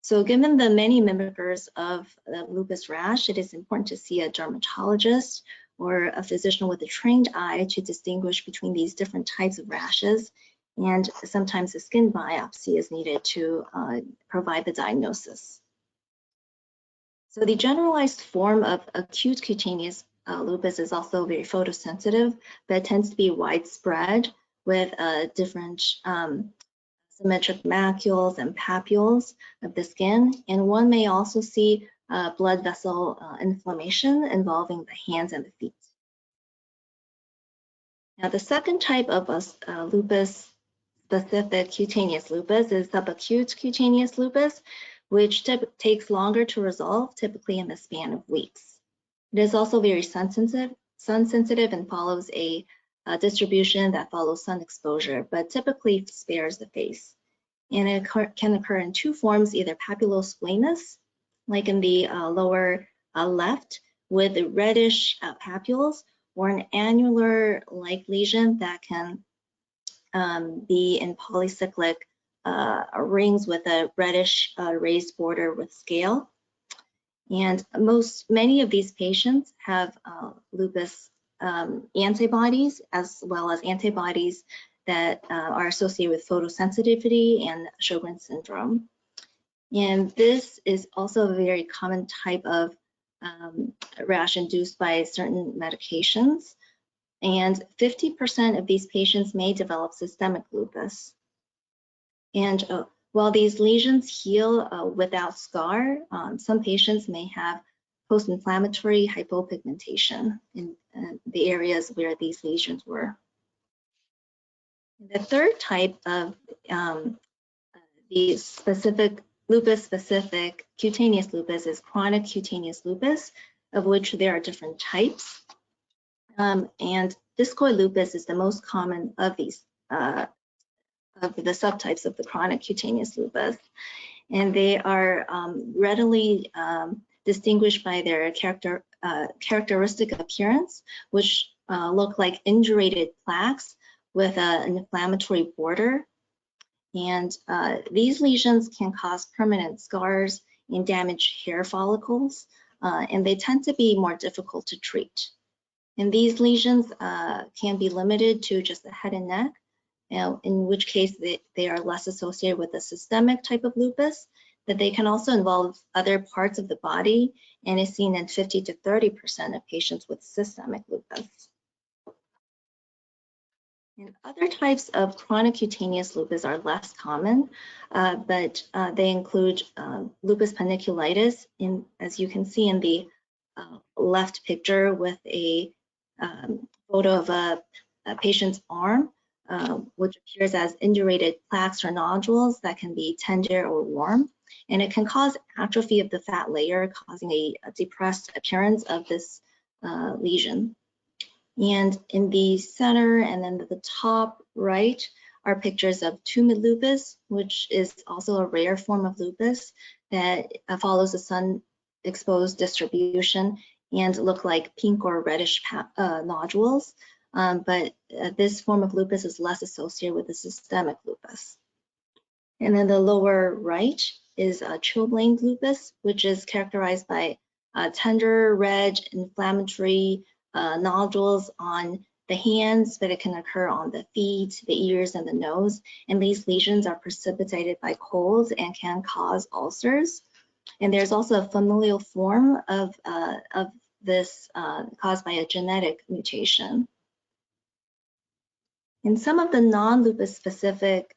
So given the many mimickers of the lupus rash, it is important to see a dermatologist or a physician with a trained eye to distinguish between these different types of rashes. And sometimes a skin biopsy is needed to provide the diagnosis. So the generalized form of acute cutaneous lupus is also very photosensitive, but tends to be widespread with different symmetric macules and papules of the skin. And one may also see blood vessel inflammation involving the hands and the feet. Now, the second type of lupus-specific cutaneous lupus is subacute cutaneous lupus, which takes longer to resolve, typically in the span of weeks. It is also very sun sensitive and follows a distribution that follows sun exposure, but typically spares the face. And it can occur in two forms, either papulosquamous, like in the lower left, with reddish papules, or an annular-like lesion that can be in polycyclic rings with a reddish raised border with scale. And many of these patients have lupus antibodies, as well as antibodies that are associated with photosensitivity and Sjogren's syndrome. And this is also a very common type of rash induced by certain medications. And 50% of these patients may develop systemic lupus. And while these lesions heal without scar, some patients may have post-inflammatory hypopigmentation in the areas where these lesions were. The third type of the specific lupus-specific cutaneous lupus is chronic cutaneous lupus, of which there are different types. And discoid lupus is the most common of these, of the subtypes of the chronic cutaneous lupus. And they are readily distinguished by their characteristic appearance, which look like indurated plaques with an inflammatory border. And these lesions can cause permanent scars and damaged hair follicles, and they tend to be more difficult to treat. And these lesions can be limited to just the head and neck, in which case they are less associated with the systemic type of lupus, but they can also involve other parts of the body and is seen in 50 to 30% of patients with systemic lupus. And other types of chronic cutaneous lupus are less common, but they include lupus panniculitis, as you can see in the left picture with a photo of a patient's arm, which appears as indurated plaques or nodules that can be tender or warm. And it can cause atrophy of the fat layer, causing a depressed appearance of this lesion. And in the center and then the top right are pictures of tumid lupus, which is also a rare form of lupus that follows a sun-exposed distribution and look like pink or reddish nodules. But this form of lupus is less associated with the systemic lupus. And then the lower right is chilblain lupus, which is characterized by tender, red, inflammatory nodules on the hands, but it can occur on the feet, the ears, and the nose. And these lesions are precipitated by colds and can cause ulcers. And there's also a familial form of this caused by a genetic mutation. And some of the non-lupus specific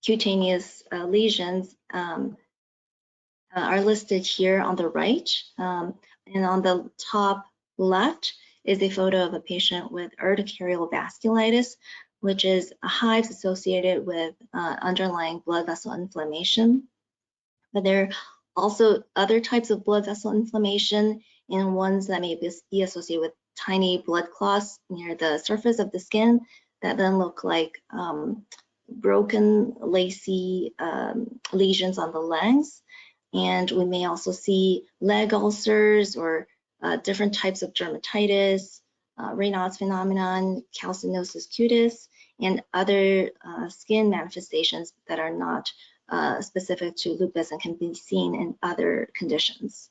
cutaneous lesions are listed here on the right. And on the top left is a photo of a patient with urticarial vasculitis, which is a hives associated with underlying blood vessel inflammation. But there are also other types of blood vessel inflammation and ones that may be associated with tiny blood clots near the surface of the skin that then look like broken, lacy lesions on the legs. And we may also see leg ulcers or different types of dermatitis, Raynaud's phenomenon, calcinosis cutis, and other skin manifestations that are not specific to lupus and can be seen in other conditions.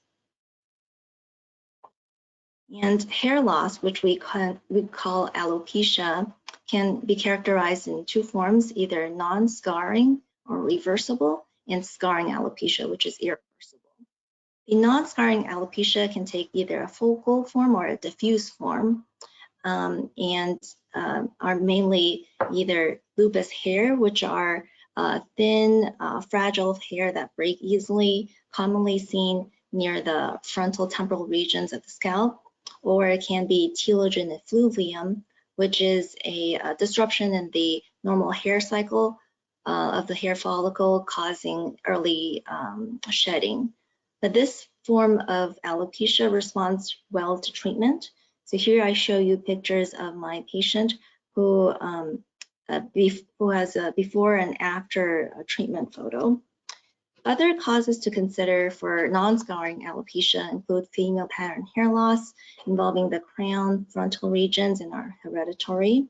And hair loss, which we call alopecia, can be characterized in two forms, either non-scarring or reversible, and scarring alopecia, which is irreversible. The non-scarring alopecia can take either a focal form or a diffuse form, and are mainly either lupus hair, which are thin, fragile hair that break easily, commonly seen near the frontal temporal regions of the scalp, or it can be telogen effluvium, which is a disruption in the normal hair cycle of the hair follicle, causing early shedding. But this form of alopecia responds well to treatment. So here I show you pictures of my patient who has a before and after treatment photo. Other causes to consider for non-scarring alopecia include female pattern hair loss involving the crown, frontal regions, and are hereditary.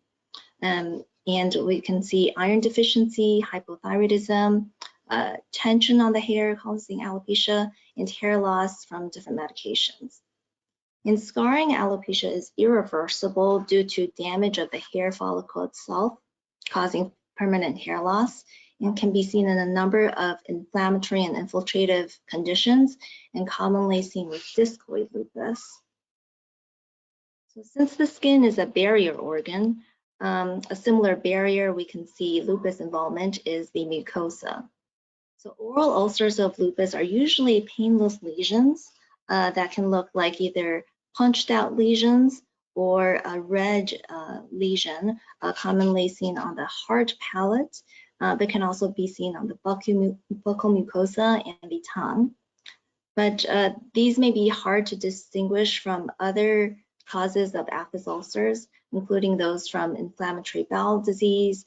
And we can see iron deficiency, hypothyroidism, tension on the hair causing alopecia, and hair loss from different medications. And scarring alopecia is irreversible due to damage of the hair follicle itself, causing permanent hair loss, and can be seen in a number of inflammatory and infiltrative conditions, and commonly seen with discoid lupus. So since the skin is a barrier organ, a similar barrier we can see lupus involvement is the mucosa. So oral ulcers of lupus are usually painless lesions that can look like either punched out lesions or a red lesion, commonly seen on the hard palate, but can also be seen on the buccal mucosa and the tongue. But these may be hard to distinguish from other causes of aphthous ulcers, including those from inflammatory bowel disease,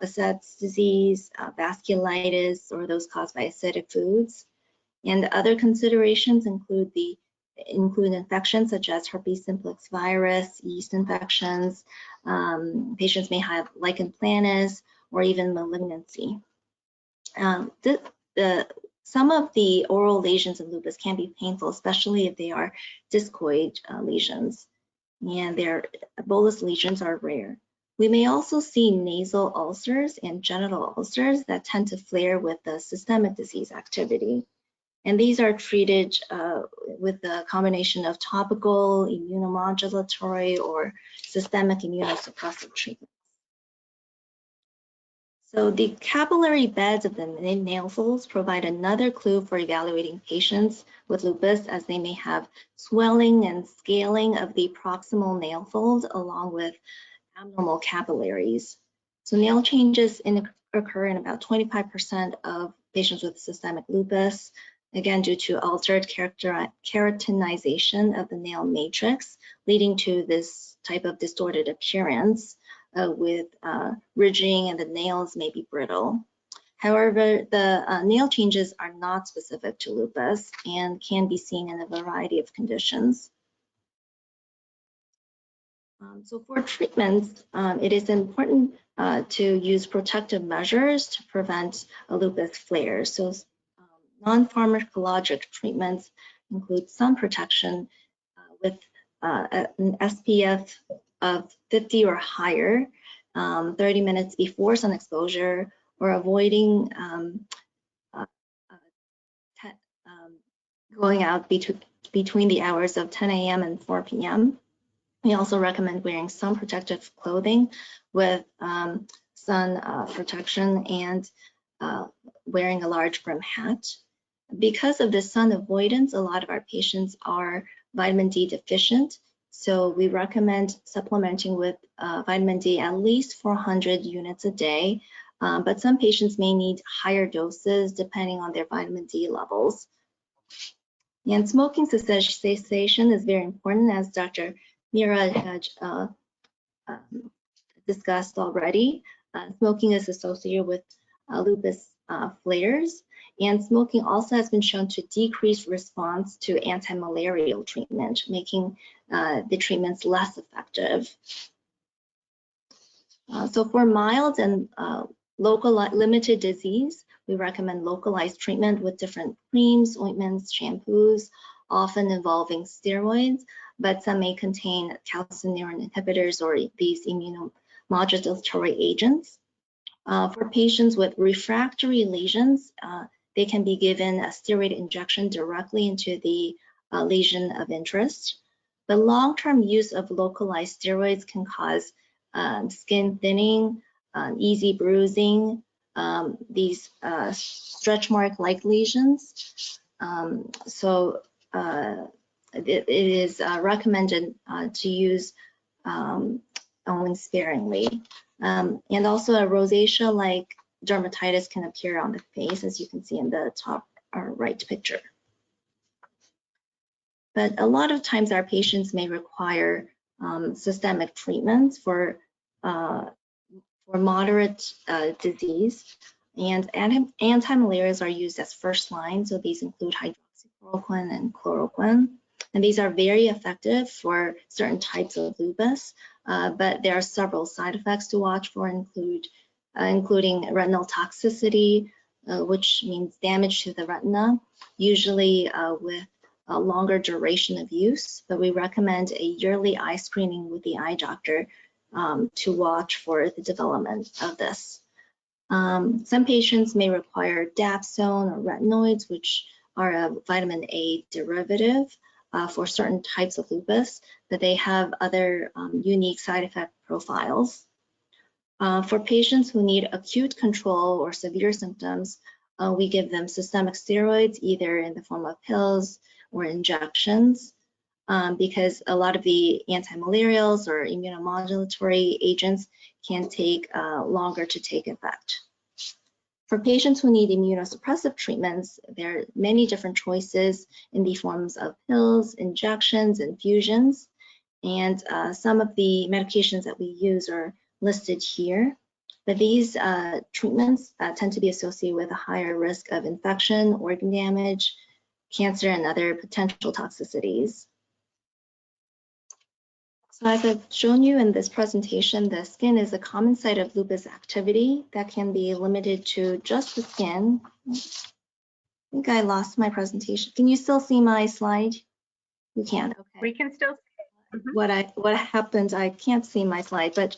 Behçet's disease, vasculitis, or those caused by acidic foods. And other considerations include infections such as herpes simplex virus, yeast infections. Patients may have lichen planus or even malignancy. Some of the oral lesions in lupus can be painful, especially if they are discoid lesions, and their bolus lesions are rare. We may also see nasal ulcers and genital ulcers that tend to flare with the systemic disease activity. And these are treated with a combination of topical, immunomodulatory, or systemic immunosuppressive treatments. So the capillary beds of the nail folds provide another clue for evaluating patients with lupus, as they may have swelling and scaling of the proximal nail fold along with abnormal capillaries. So nail changes occur in about 25% of patients with systemic lupus, again due to altered keratinization of the nail matrix, leading to this type of distorted appearance with ridging, and the nails may be brittle. However, the nail changes are not specific to lupus and can be seen in a variety of conditions. So for treatments, it is important to use protective measures to prevent a lupus flare. So non-pharmacologic treatments include sun protection with an SPF of 50 or higher, 30 minutes before sun exposure, or avoiding going out between the hours of 10 a.m. and 4 p.m. We also recommend wearing sun protective clothing with sun protection and wearing a large brim hat. Because of the sun avoidance, a lot of our patients are vitamin D deficient, so we recommend supplementing with vitamin D at least 400 units a day, but some patients may need higher doses depending on their vitamin D levels. And smoking cessation is very important, as Dr. Meara had discussed already. Smoking is associated with lupus flares, and smoking also has been shown to decrease response to anti-malarial treatment, making the treatments less effective. So for mild and limited disease, we recommend localized treatment with different creams, ointments, shampoos, often involving steroids, but some may contain calcineurin inhibitors or these immunomodulatory agents. For patients with refractory lesions, they can be given a steroid injection directly into the lesion of interest. But long-term use of localized steroids can cause skin thinning, easy bruising, these stretch mark-like lesions. So it is recommended to use only sparingly. And also a rosacea-like dermatitis can appear on the face, as you can see in the top right picture. But a lot of times our patients may require systemic treatments for moderate disease, and anti-malarials are used as first line. So these include hydroxychloroquine and chloroquine, and these are very effective for certain types of lupus. But there are several side effects to watch for, including retinal toxicity, which means damage to the retina, usually with a longer duration of use. But we recommend a yearly eye screening with the eye doctor to watch for the development of this. Some patients may require dapsone or retinoids, which are a vitamin A derivative for certain types of lupus, but they have other unique side effect profiles. For patients who need acute control or severe symptoms, we give them systemic steroids, either in the form of pills or injections, because a lot of the anti-malarials or immunomodulatory agents can take longer to take effect. For patients who need immunosuppressive treatments, there are many different choices in the forms of pills, injections, infusions, and some of the medications that we use are listed here. But these treatments tend to be associated with a higher risk of infection, organ damage, cancer, and other potential toxicities. So as I've shown you in this presentation, the skin is a common site of lupus activity that can be limited to just the skin. think I lost my presentation. Can you still see my slide? You can, okay. We can still see it. What happened, I can't see my slide, but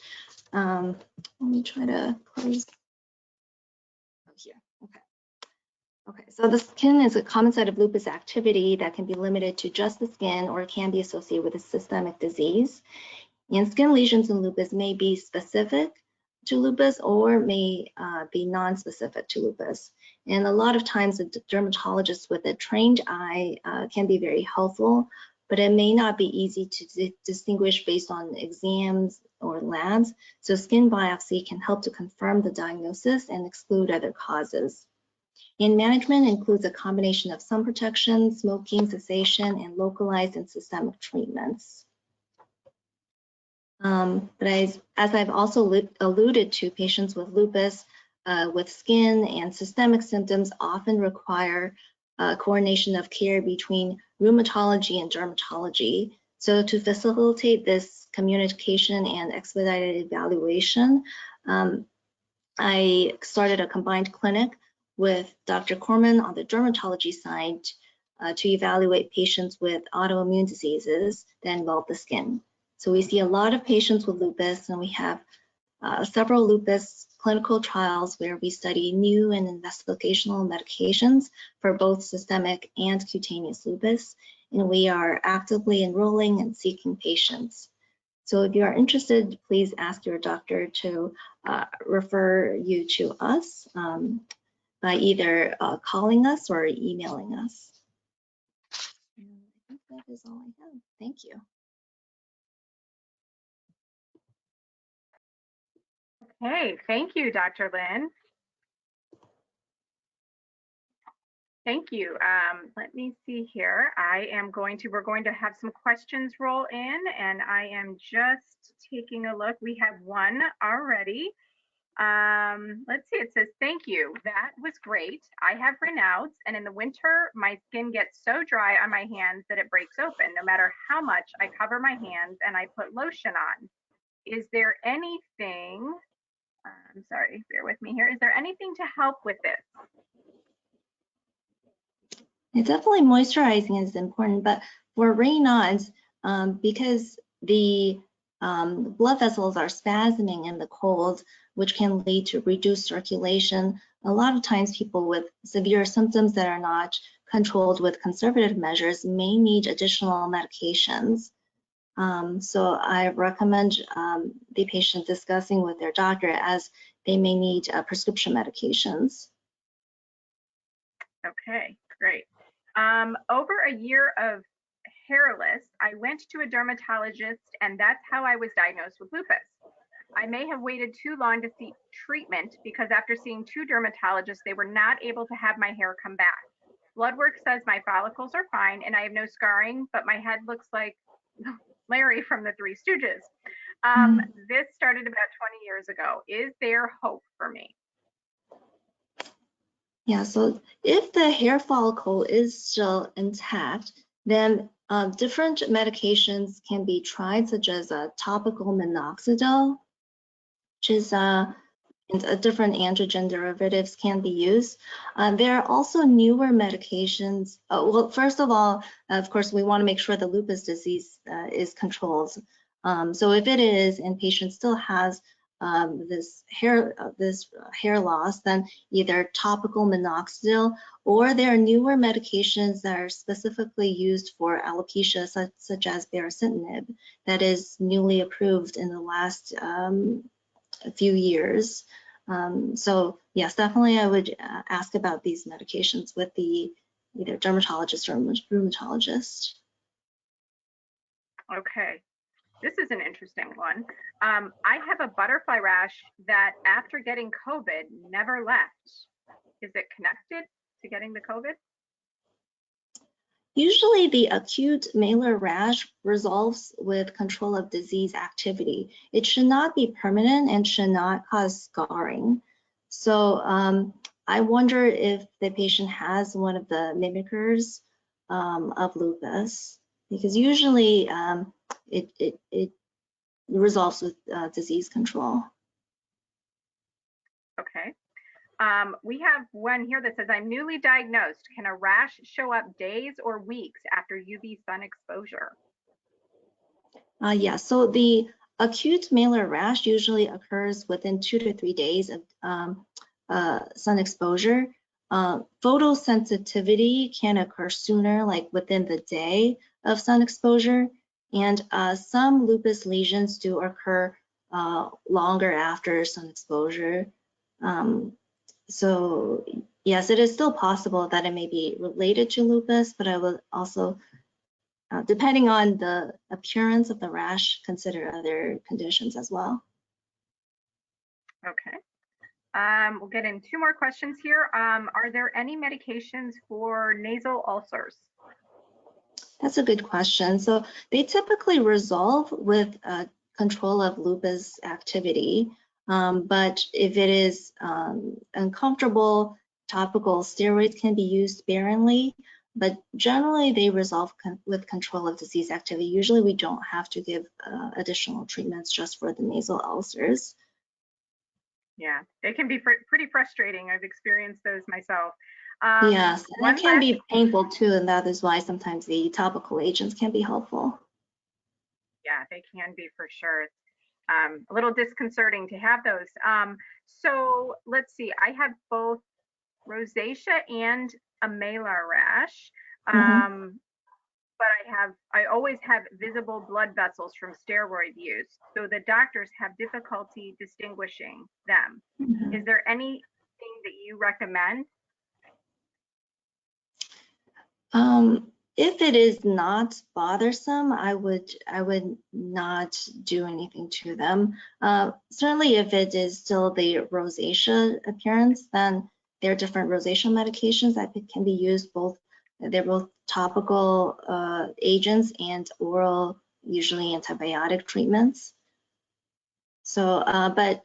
let me try to close. Oh, here, okay. Okay, so the skin is a common site of lupus activity that can be limited to just the skin or can be associated with a systemic disease. And skin lesions in lupus may be specific to lupus or may be non-specific to lupus. And a lot of times a dermatologist with a trained eye can be very helpful, but it may not be easy to distinguish based on exams or labs. So skin biopsy can help to confirm the diagnosis and exclude other causes. And management includes a combination of sun protection, smoking cessation, and localized and systemic treatments. But as I've also alluded to, patients with lupus with skin and systemic symptoms often require coordination of care between rheumatology and dermatology. So to facilitate this communication and expedited evaluation, I started a combined clinic with Dr. Corman on the dermatology side to evaluate patients with autoimmune diseases that involve the skin. So we see a lot of patients with lupus, and we have several lupus clinical trials where we study new and investigational medications for both systemic and cutaneous lupus, and we are actively enrolling and seeking patients. So if you are interested, please ask your doctor to refer you to us by either calling us or emailing us. And I think that is all I have. Thank you. Okay, thank you, Dr. Lin. Thank you. Let me see here. We're going to have some questions roll in, and I am just taking a look. We have one already. Let's see, it says, thank you. That was great. I have Raynaud's, and in the winter, my skin gets so dry on my hands that it breaks open, no matter how much I cover my hands and I put lotion on. Is there anything, I'm sorry, bear with me here. Is there anything to help with this? Yeah, definitely moisturizing is important, but for Raynaud's, because the blood vessels are spasming in the cold, which can lead to reduced circulation. A lot of times people with severe symptoms that are not controlled with conservative measures may need additional medications. So I recommend the patient discussing with their doctor as they may need prescription medications. Okay, great. Over a year of hairless, I went to a dermatologist, and that's how I was diagnosed with lupus. I may have waited too long to seek treatment because after seeing 2 dermatologists, they were not able to have my hair come back. Blood work says my follicles are fine and I have no scarring, but my head looks like Larry from the Three Stooges. This started about 20 years ago. Is there hope for me? Yeah, so if the hair follicle is still intact, then different medications can be tried, such as topical minoxidil, which is different androgen derivatives can be used. There are also newer medications. Well, first of all, of course, we want to make sure the lupus disease is controlled. So if it is, and patient still has this hair loss, then either topical minoxidil, or there are newer medications that are specifically used for alopecia, such as baricitinib, that is newly approved in the last a few years. So yes, definitely I would ask about these medications with the either dermatologist or rheumatologist. Okay, this is an interesting one. I have a butterfly rash that after getting COVID never left. Is it connected to getting the COVID? Usually the acute malar rash resolves with control of disease activity. It should not be permanent and should not cause scarring. So I wonder if the patient has one of the mimickers of lupus, because usually it resolves with disease control. Okay. We have one here that says, I'm newly diagnosed. Can a rash show up days or weeks after UV sun exposure? Yeah, so the acute malar rash usually occurs within 2 to 3 days of sun exposure. Photosensitivity can occur sooner, like within the day of sun exposure, and some lupus lesions do occur longer after sun exposure. So yes, it is still possible that it may be related to lupus, but I will also, depending on the appearance of the rash, consider other conditions as well. Okay. We'll get in 2 more questions here. Are there any medications for nasal ulcers? That's a good question. So they typically resolve with control of lupus activity, but if it is uncomfortable, topical steroids can be used sparingly, but generally they resolve with control of disease activity. Usually we don't have to give additional treatments just for the nasal ulcers. Yeah, they can be pretty frustrating. I've experienced those myself. Yes, and it can be painful too, and that is why sometimes the topical agents can be helpful. Yeah, they can be for sure. A little disconcerting to have those. So let's see, I have both rosacea and a malar rash. But I always have visible blood vessels from steroid use. So the doctors have difficulty distinguishing them. Is there anything that you recommend? If it is not bothersome, I would not do anything to them. Certainly if it is still the rosacea appearance, then there are different rosacea medications that can be used. They're both topical agents and oral, usually antibiotic treatments. So, but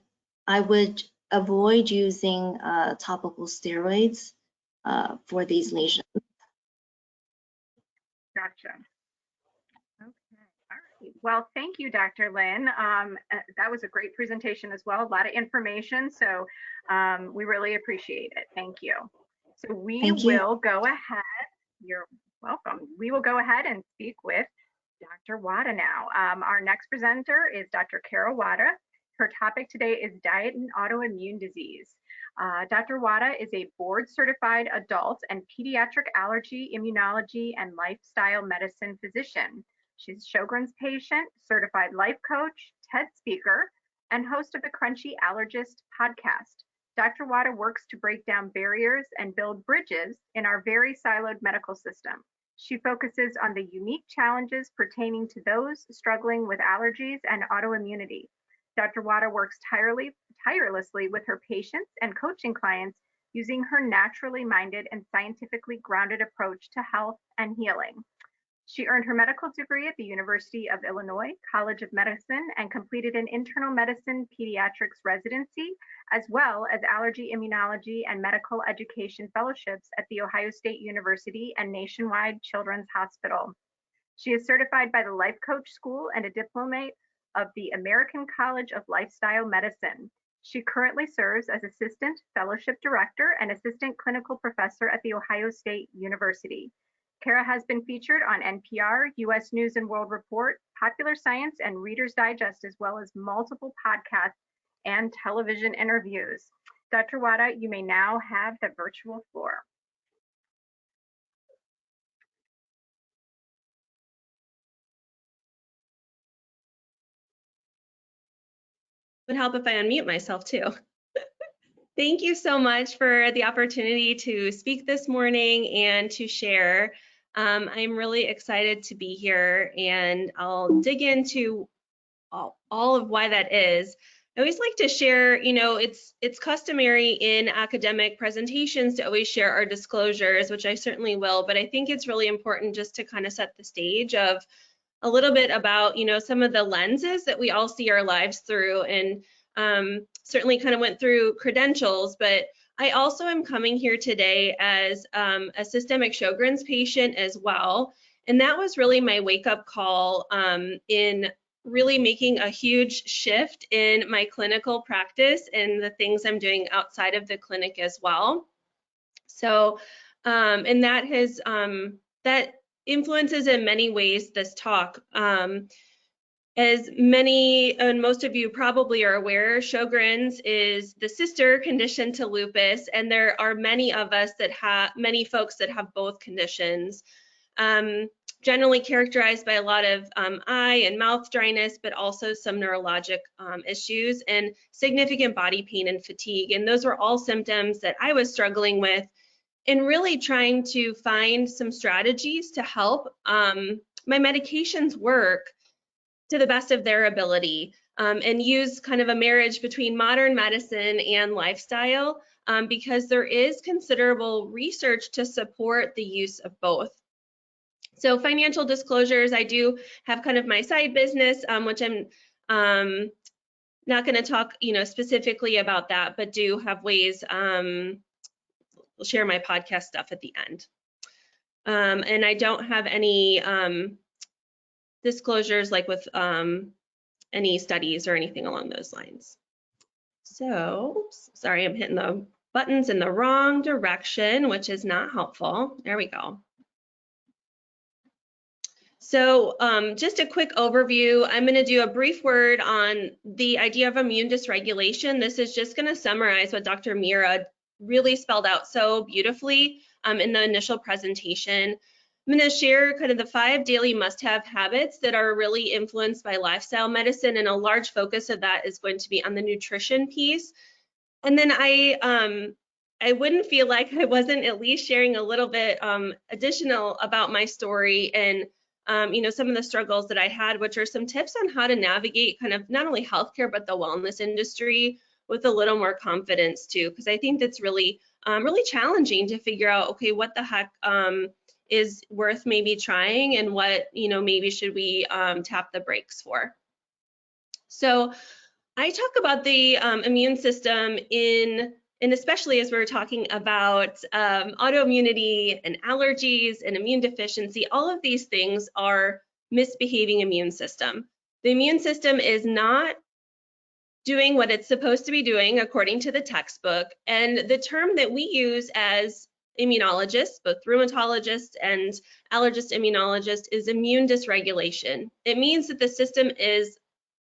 I would avoid using topical steroids for these lesions. Gotcha. Okay. All right. Well, thank you, Dr. Lin. That was a great presentation as well. A lot of information. So we really appreciate it. Thank you. So we will go ahead. You're welcome. We will go ahead and speak with Dr. Wada now. Our next presenter is Dr. Kara Wada. Her topic today is diet and autoimmune disease. Dr. Wada is a board-certified adult and pediatric allergy, immunology, and lifestyle medicine physician. She's Sjogren's patient, certified life coach, TED speaker, and host of the Crunchy Allergist podcast. Dr. Wada works to break down barriers and build bridges in our very siloed medical system. She focuses on the unique challenges pertaining to those struggling with allergies and autoimmunity. Dr. Wada works tirelessly with her patients and coaching clients using her naturally minded and scientifically grounded approach to health and healing. She earned her medical degree at the University of Illinois College of Medicine and completed an internal medicine pediatrics residency, as well as allergy, immunology, and medical education fellowships at The Ohio State University and Nationwide Children's Hospital. She is certified by the Life Coach School and a diplomate of the American College of Lifestyle Medicine. She currently serves as Assistant Fellowship Director and Assistant Clinical Professor at The Ohio State University. Kara has been featured on NPR, U.S. News and World Report, Popular Science, and Reader's Digest, as well as multiple podcasts and television interviews. Dr. Wada, you may now have the virtual floor. It would help if I unmute myself too. Thank you so much for the opportunity to speak this morning and to share. I'm really excited to be here, and I'll dig into all of why that is. I always like to share, it's customary in academic presentations to always share our disclosures, which I certainly will, but I think it's really important just to kind of set the stage of a little bit about, some of the lenses that we all see our lives through, and certainly kind of went through credentials, but I also am coming here today as a systemic Sjogren's patient as well. And that was really my wake-up call in really making a huge shift in my clinical practice and the things I'm doing outside of the clinic as well. So, and that has, that influences in many ways this talk. As many and most of you probably are aware, Sjogren's is the sister condition to lupus, and there are many of us that have, many folks that have both conditions. Generally characterized by a lot of eye and mouth dryness, but also some neurologic issues and significant body pain and fatigue. And those were all symptoms that I was struggling with and really trying to find some strategies to help my medications work to the best of their ability, and use kind of a marriage between modern medicine and lifestyle, because there is considerable research to support the use of both. So financial disclosures, I do have kind of my side business, which I'm not going to talk, specifically about that, but do have ways, we'll share my podcast stuff at the end. And I don't have any disclosures like with any studies or anything along those lines. So, sorry, I'm hitting the buttons in the wrong direction, which is not helpful. There we go. So just a quick overview. I'm going to do a brief word on the idea of immune dysregulation. This is just going to summarize what Dr. Meara really spelled out so beautifully in the initial presentation. I'm going to share kind of the 5 daily must-have habits that are really influenced by lifestyle medicine, and a large focus of that is going to be on the nutrition piece. And then I wouldn't feel like I wasn't at least sharing a little bit additional about my story and some of the struggles that I had, which are some tips on how to navigate kind of not only healthcare, but the wellness industry with a little more confidence too, because I think that's really, really challenging to figure out, okay, what the heck is worth maybe trying and what, maybe should we tap the brakes for. So I talk about the immune system and especially as we're talking about autoimmunity and allergies and immune deficiency, all of these things are misbehaving immune system. The immune system is not doing what it's supposed to be doing according to the textbook. And the term that we use as immunologists, both rheumatologists and allergist immunologists, is immune dysregulation. It means that the system is,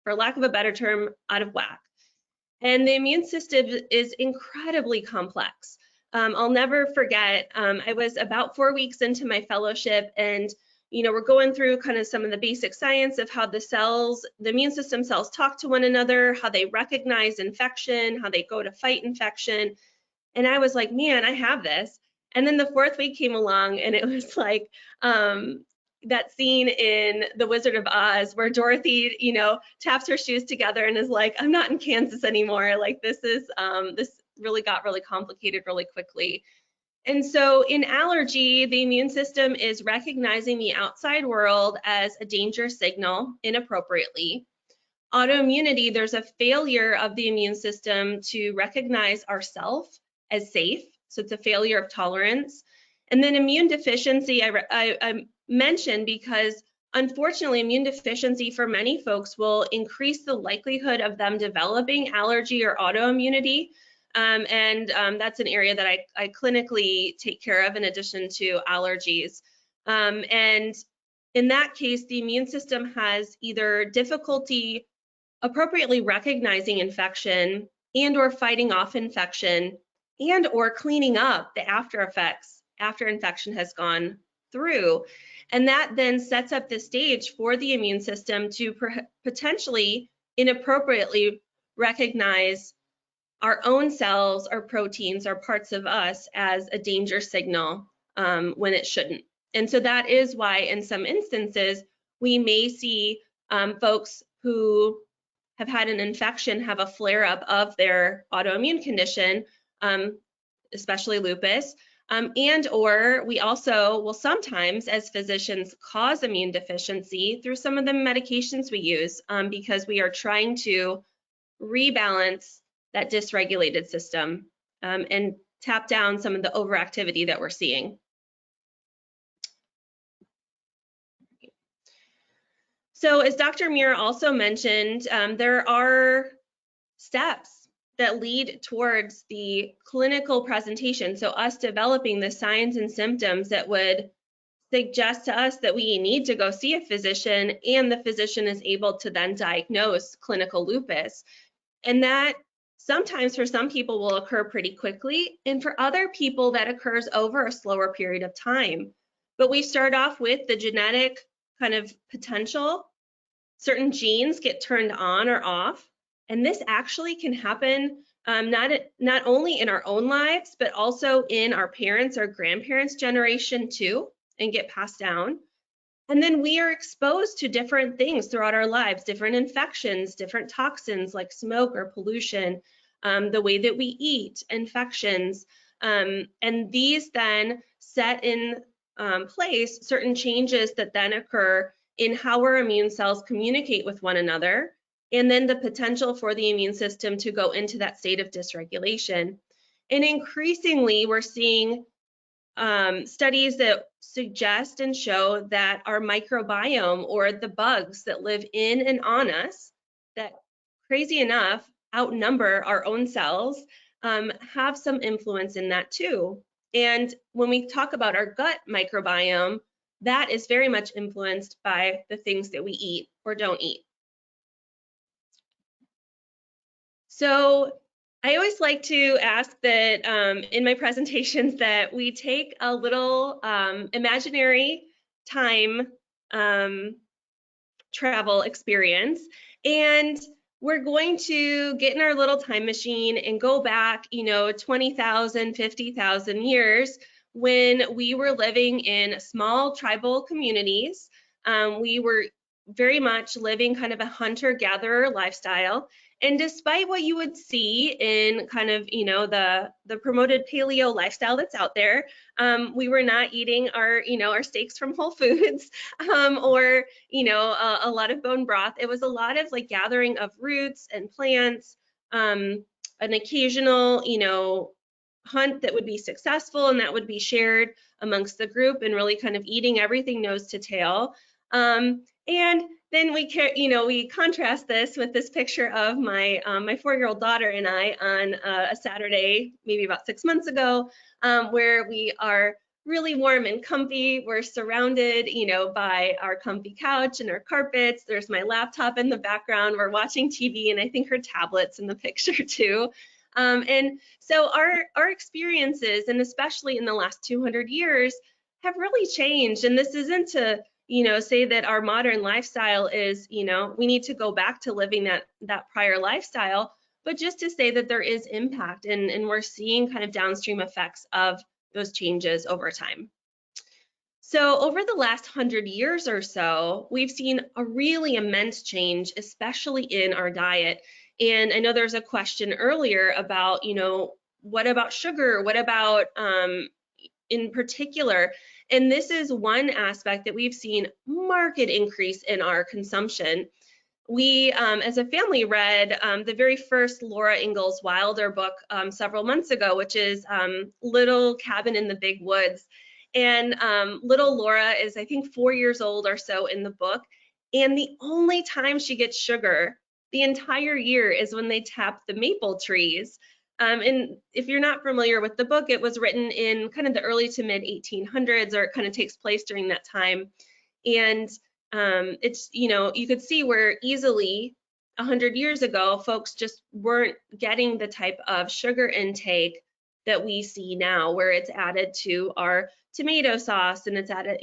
for lack of a better term, out of whack. And the immune system is incredibly complex. I'll never forget, I was about 4 weeks into my fellowship, and we're going through kind of some of the basic science of how the immune system cells talk to one another, how they recognize infection, how they go to fight infection. And I was like, man, I have this. And then the 4th week came along, and it was like, that scene in The Wizard of Oz where Dorothy, taps her shoes together and is like, I'm not in Kansas anymore. Like this really got really complicated really quickly. And so in allergy, the immune system is recognizing the outside world as a danger signal inappropriately. Autoimmunity, there's a failure of the immune system to recognize ourself as safe. So it's a failure of tolerance. And then immune deficiency, I mentioned because unfortunately immune deficiency for many folks will increase the likelihood of them developing allergy or autoimmunity. And that's an area that I clinically take care of in addition to allergies. And in that case, the immune system has either difficulty appropriately recognizing infection and or fighting off infection and or cleaning up the after effects after infection has gone through. And that then sets up the stage for the immune system to potentially inappropriately recognize our own cells, our proteins, our parts of us as a danger signal when it shouldn't. And so that is why in some instances, we may see folks who have had an infection have a flare-up of their autoimmune condition, especially lupus, and or we also will sometimes, as physicians, cause immune deficiency through some of the medications we use because we are trying to rebalance that dysregulated system and tap down some of the overactivity that we're seeing. So as Dr. Meara also mentioned, there are steps that lead towards the clinical presentation. So us developing the signs and symptoms that would suggest to us that we need to go see a physician, and the physician is able to then diagnose clinical lupus. And that sometimes for some people will occur pretty quickly, and for other people that occurs over a slower period of time. But we start off with the genetic kind of potential. Certain genes get turned on or off, and this actually can happen not only in our own lives, but also in our parents' or grandparents' generation too, and get passed down. And then we are exposed to different things throughout our lives, different infections, different toxins like smoke or pollution, the way that we eat, infections, and these then set in place certain changes that then occur in how our immune cells communicate with one another, and then the potential for the immune system to go into that state of dysregulation. And increasingly, we're seeing studies that suggest and show that our microbiome, or the bugs that live in and on us, that crazy enough outnumber our own cells, have some influence in that too. And when we talk about our gut microbiome, that is very much influenced by the things that we eat or don't eat. So I always like to ask that in my presentations that we take a little imaginary time travel experience, and we're going to get in our little time machine and go back, 20,000, 50,000 years, when we were living in small tribal communities. We were very much living kind of a hunter-gatherer lifestyle. And despite what you would see in kind of, the promoted paleo lifestyle that's out there, we were not eating our, our steaks from Whole Foods, or, a lot of bone broth. It was a lot of like gathering of roots and plants, an occasional, hunt that would be successful and that would be shared amongst the group, and really kind of eating everything nose to tail. And then we contrast this with this picture of my 4-year-old daughter and I on a Saturday, maybe about 6 months ago, where we are really warm and comfy. We're surrounded, by our comfy couch and our carpets. There's my laptop in the background. We're watching TV, and I think her tablet's in the picture too. And so our experiences, and especially in the last 200 years, have really changed. And this isn't to say that our modern lifestyle is, we need to go back to living that prior lifestyle, but just to say that there is impact, and we're seeing kind of downstream effects of those changes over time. So over the last 100 years or so, we've seen a really immense change, especially in our diet. And I know there's a question earlier about, what about sugar? What about in particular? And this is one aspect that we've seen marked increase in our consumption. We, as a family, read the very first Laura Ingalls Wilder book several months ago, which is Little Cabin in the Big Woods. And little Laura is, I think, 4 years old or so in the book. And the only time she gets sugar the entire year is when they tap the maple trees. And if you're not familiar with the book, it was written in kind of the early to mid 1800s, or it kind of takes place during that time. And it's, you could see where easily 100 years ago, folks just weren't getting the type of sugar intake that we see now, where it's added to our tomato sauce, and it's added,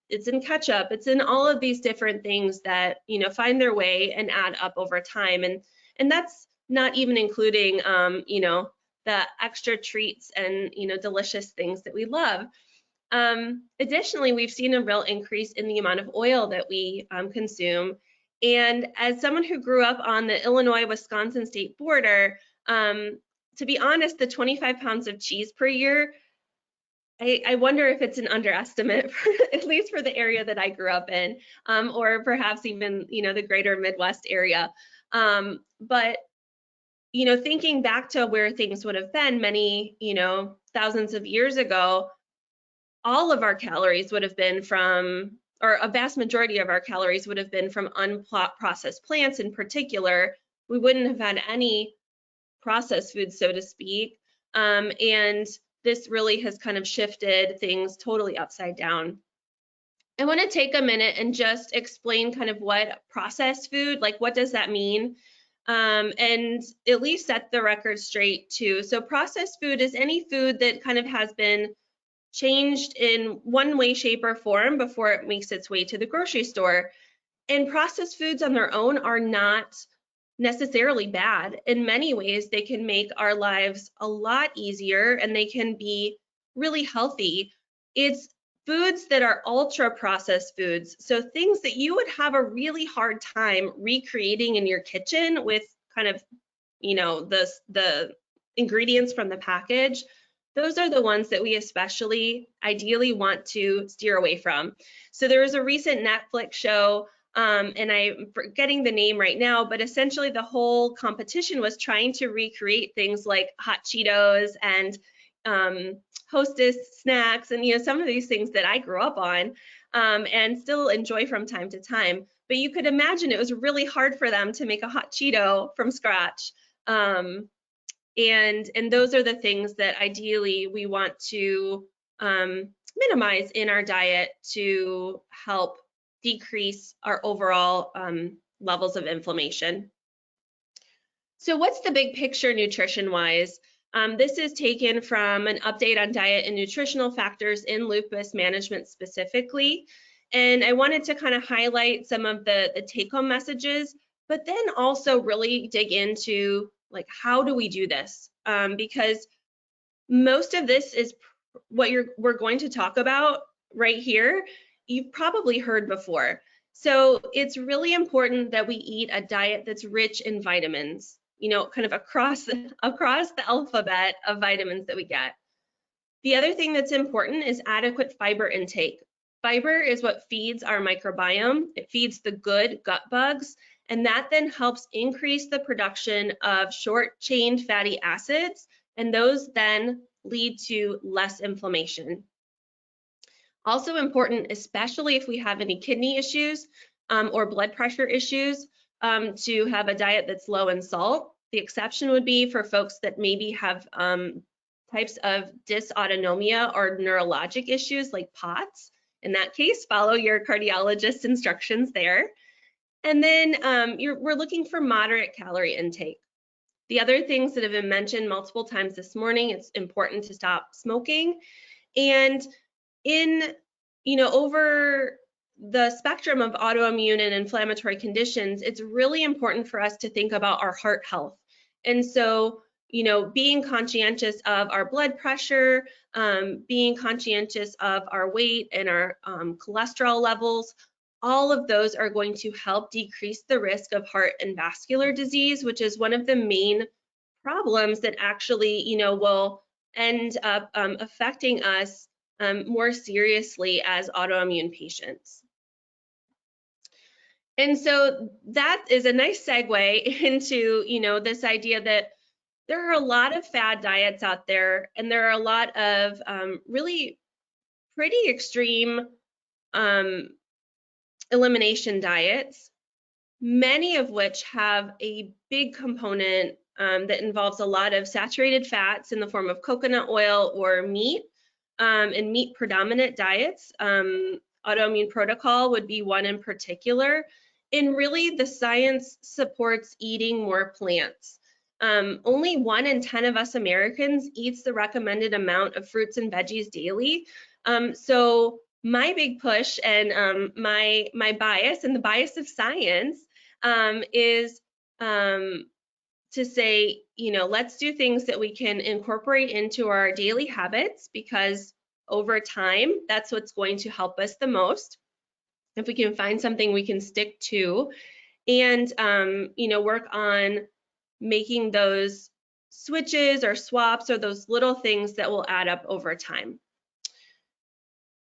it's in ketchup, it's in all of these different things that, find their way and add up over time. And that's not even including, the extra treats and, delicious things that we love. Additionally, we've seen a real increase in the amount of oil that we consume. And as someone who grew up on the Illinois-Wisconsin state border, to be honest, the 25 pounds of cheese per year, I wonder if it's an underestimate, at least for the area that I grew up in, or perhaps even, the greater Midwest area. But thinking back to where things would have been many, thousands of years ago, all of our calories would have been from or a vast majority of our calories would have been from unprocessed plants in particular. We wouldn't have had any processed foods, so to speak. And this really has kind of shifted things totally upside down. I want to take a minute and just explain kind of what processed food, like what does that mean? And at least set the record straight too. So processed food is any food that kind of has been changed in one way, shape, or form before it makes its way to the grocery store. And processed foods on their own are not necessarily bad. In many ways, they can make our lives a lot easier and they can be really healthy. It's foods that are ultra processed foods. So things that you would have a really hard time recreating in your kitchen with kind of, you know, the ingredients from the package. Those are the ones that we especially ideally want to steer away from. So there was a recent Netflix show, and I'm forgetting the name right now, but essentially the whole competition was trying to recreate things like hot Cheetos and Hostess snacks, and you know, some of these things that I grew up on and still enjoy from time to time. But you could imagine it was really hard for them to make a hot Cheeto from scratch. And those are the things that ideally we want to minimize in our diet to help decrease our overall levels of inflammation. So what's the big picture nutrition-wise? This is taken from an update on diet and nutritional factors in lupus management specifically. And I wanted to kind of highlight some of the take-home messages, but then also really dig into like, how do we do this? Because most of this is what we're going to talk about right here. You've probably heard before. So it's really important that we eat a diet that's rich in vitamins, you know, kind of across the alphabet of vitamins that we get. The other thing that's important is adequate fiber intake. Fiber is what feeds our microbiome. It feeds the good gut bugs, and that then helps increase the production of short-chain fatty acids, and those then lead to less inflammation. Also important, especially if we have any kidney issues or blood pressure issues, to have a diet that's low in salt. The exception would be for folks that maybe have types of dysautonomia or neurologic issues like POTS. In that case, follow your cardiologist's instructions there. And then we're looking for moderate calorie intake. The other things that have been mentioned multiple times this morning, it's important to stop smoking. And in, you know, over the spectrum of autoimmune and inflammatory conditions, it's really important for us to think about our heart health. And so, you know, being conscientious of our blood pressure, being conscientious of our weight and our cholesterol levels, all of those are going to help decrease the risk of heart and vascular disease, which is one of the main problems that actually, you know, will end up affecting us more seriously as autoimmune patients. And so that is a nice segue into, you know, this idea that there are a lot of fad diets out there, and there are a lot of really pretty extreme elimination diets, many of which have a big component that involves a lot of saturated fats in the form of coconut oil or meat, and meat predominant diets. Autoimmune protocol would be one in particular. And really the science supports eating more plants. Only 1 in 10 of us Americans eats the recommended amount of fruits and veggies daily. So my big push and my bias and the bias of science is to say, you know, let's do things that we can incorporate into our daily habits, because over time, that's what's going to help us the most. If we can find something we can stick to, and you know, work on making those switches or swaps or those little things that will add up over time.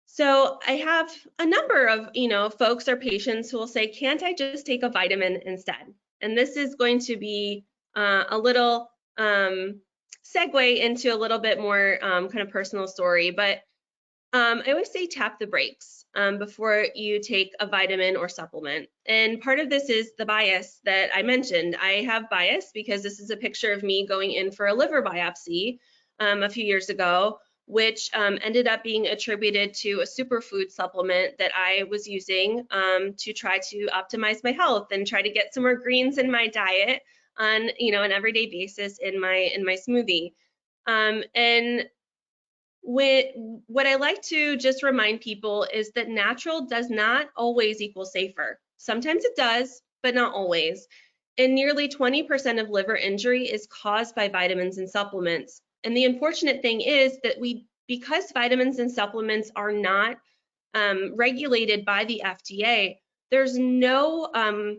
So I have a number of, you know, folks or patients who will say, can't I just take a vitamin instead? And this is going to be a little segue into a little bit more kind of personal story, but I always say tap the brakes before you take a vitamin or supplement. And part of this is the bias that I mentioned. I have bias because this is a picture of me going in for a liver biopsy a few years ago, which ended up being attributed to a superfood supplement that I was using to try to optimize my health and try to get some more greens in my diet on, an everyday basis in my smoothie. And what I like to just remind people is that natural does not always equal safer. Sometimes it does, but not always. And nearly 20% of liver injury is caused by vitamins and supplements. And the unfortunate thing is that because vitamins and supplements are not regulated by the FDA, there's no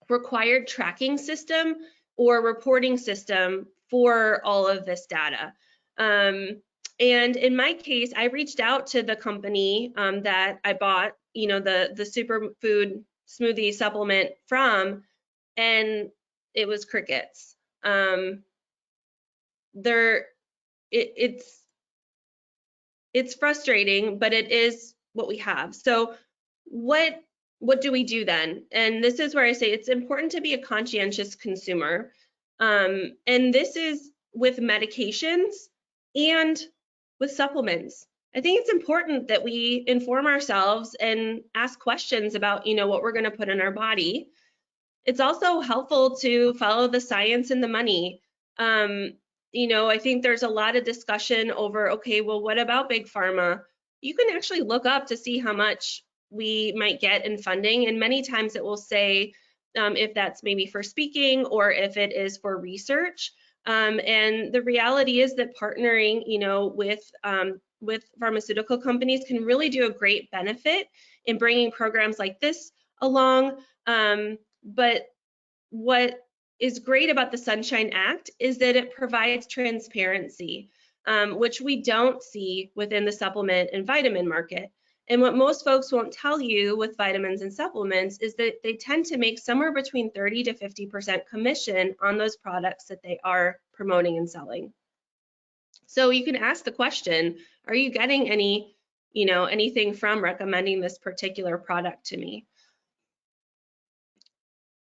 required tracking system or reporting system for all of this data. And in my case, I reached out to the company that I bought, the superfood smoothie supplement from, and it was crickets. It's frustrating, but it is what we have. So what do we do then? And this is where I say it's important to be a conscientious consumer. And this is with medications and with supplements. I think it's important that we inform ourselves and ask questions about, what we're going to put in our body. It's also helpful to follow the science and the money. I think there's a lot of discussion over, okay, well, what about big pharma? You can actually look up to see how much we might get in funding, and many times it will say if that's maybe for speaking or if it is for research. And the reality is that partnering, with pharmaceutical companies can really do a great benefit in bringing programs like this along. But what is great about the Sunshine Act is that it provides transparency, which we don't see within the supplement and vitamin market. And what most folks won't tell you with vitamins and supplements is that they tend to make somewhere between 30 to 50% commission on those products that they are promoting and selling. So you can ask the question, are you getting anything from recommending this particular product to me?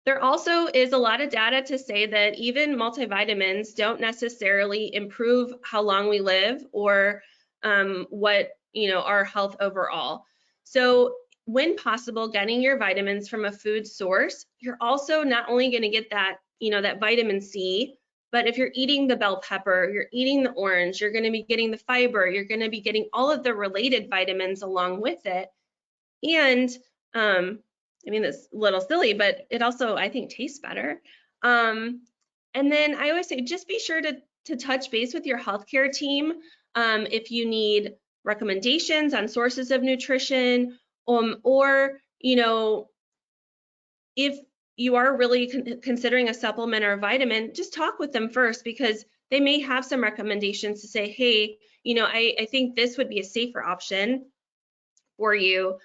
There also is a lot of data to say that even multivitamins don't necessarily improve how long we live or our health overall. So when possible, getting your vitamins from a food source, you're also not only going to get that, that vitamin C, but if you're eating the bell pepper, you're eating the orange, you're going to be getting the fiber, you're going to be getting all of the related vitamins along with it. And it's a little silly, but it also, I think, tastes better. And then I always say, just be sure to touch base with your healthcare team if you need recommendations on sources of nutrition, or if you are really considering a supplement or a vitamin, just talk with them first, because they may have some recommendations to say, hey, I think this would be a safer option for you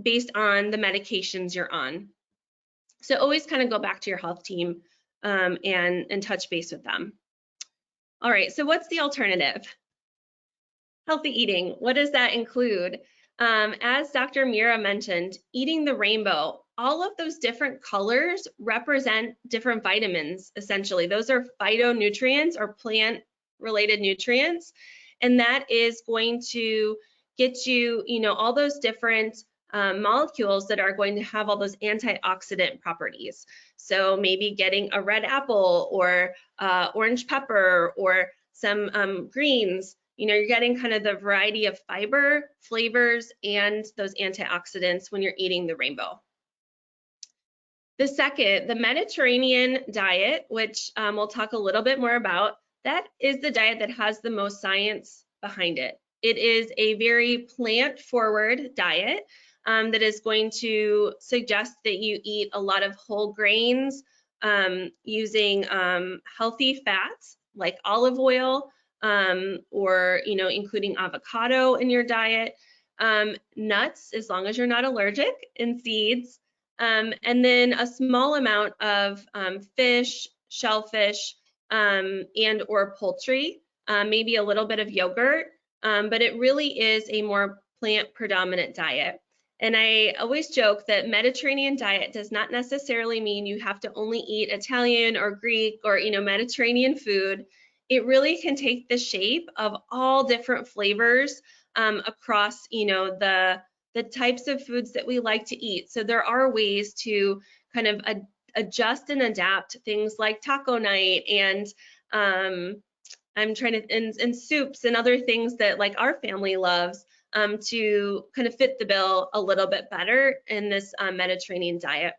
based on the medications you're on. So always kind of go back to your health team and touch base with them. All right, so what's the alternative? Healthy eating, what does that include? As Dr. Meara mentioned, eating the rainbow, all of those different colors represent different vitamins, essentially. Those are phytonutrients or plant-related nutrients, and that is going to get you, all those different molecules that are going to have all those antioxidant properties. So maybe getting a red apple or orange pepper or some greens, you're getting kind of the variety of fiber, flavors, and those antioxidants when you're eating the rainbow. The second, the Mediterranean diet, which we'll talk a little bit more about, that is the diet that has the most science behind it. It is a very plant-forward diet that is going to suggest that you eat a lot of whole grains, using healthy fats like olive oil, or including avocado in your diet, nuts as long as you're not allergic, and seeds, and then a small amount of fish, shellfish, and or poultry, maybe a little bit of yogurt, but it really is a more plant predominant diet. And I always joke that Mediterranean diet does not necessarily mean you have to only eat Italian or Greek or, Mediterranean food. It really can take the shape of all different flavors across, the types of foods that we like to eat. So there are ways to kind of adjust and adapt things like taco night and I'm trying to, and soups and other things that like our family loves to kind of fit the bill a little bit better in this Mediterranean diet.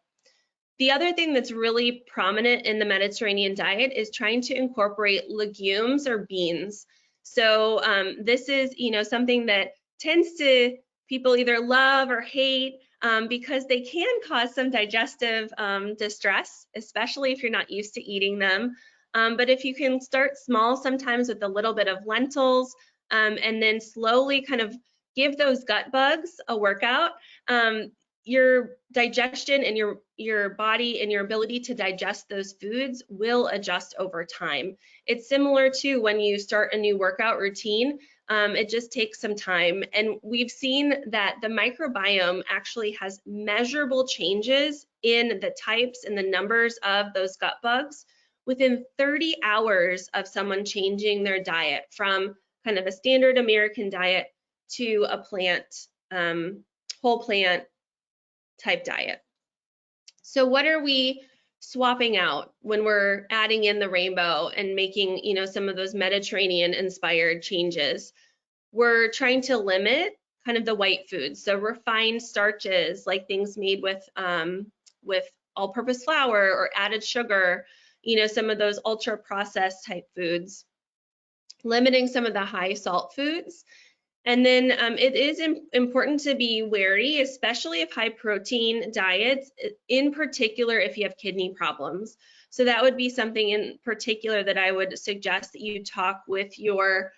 The other thing that's really prominent in the Mediterranean diet is trying to incorporate legumes or beans. So this is, something that tends to people either love or hate because they can cause some digestive distress, especially if you're not used to eating them. But if you can start small, sometimes with a little bit of lentils, and then slowly kind of give those gut bugs a workout, your digestion and your body and your ability to digest those foods will adjust over time. It's similar to when you start a new workout routine. It just takes some time. And we've seen that the microbiome actually has measurable changes in the types and the numbers of those gut bugs within 30 hours of someone changing their diet from kind of a standard American diet to a plant, whole plant type diet. So what are we swapping out when we're adding in the rainbow and making, some of those Mediterranean inspired changes? We're trying to limit kind of the white foods. So refined starches, like things made with all-purpose flour or added sugar, some of those ultra processed type foods, limiting some of the high salt foods. And then it is important to be wary, especially of high protein diets, in particular if you have kidney problems. So that would be something in particular that I would suggest that you talk with your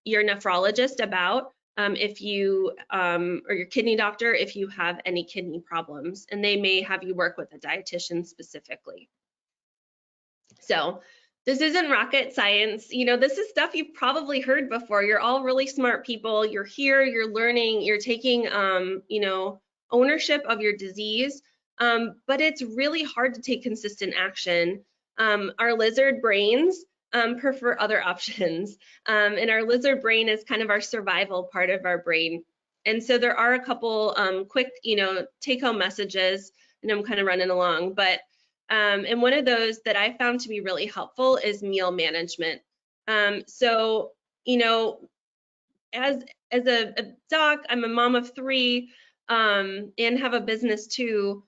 nephrologist about if you, or your kidney doctor if you have any kidney problems, and they may have you work with a dietitian specifically. So this isn't rocket science. This is stuff you've probably heard before. You're all really smart people. You're here, you're learning, you're taking, ownership of your disease. But it's really hard to take consistent action. Our lizard brains prefer other options. And our lizard brain is kind of our survival part of our brain. And so there are a couple quick, take-home messages, and I'm kind of running along, but and one of those that I found to be really helpful is meal management. So, as a doc, I'm a mom of 3 and have a business too.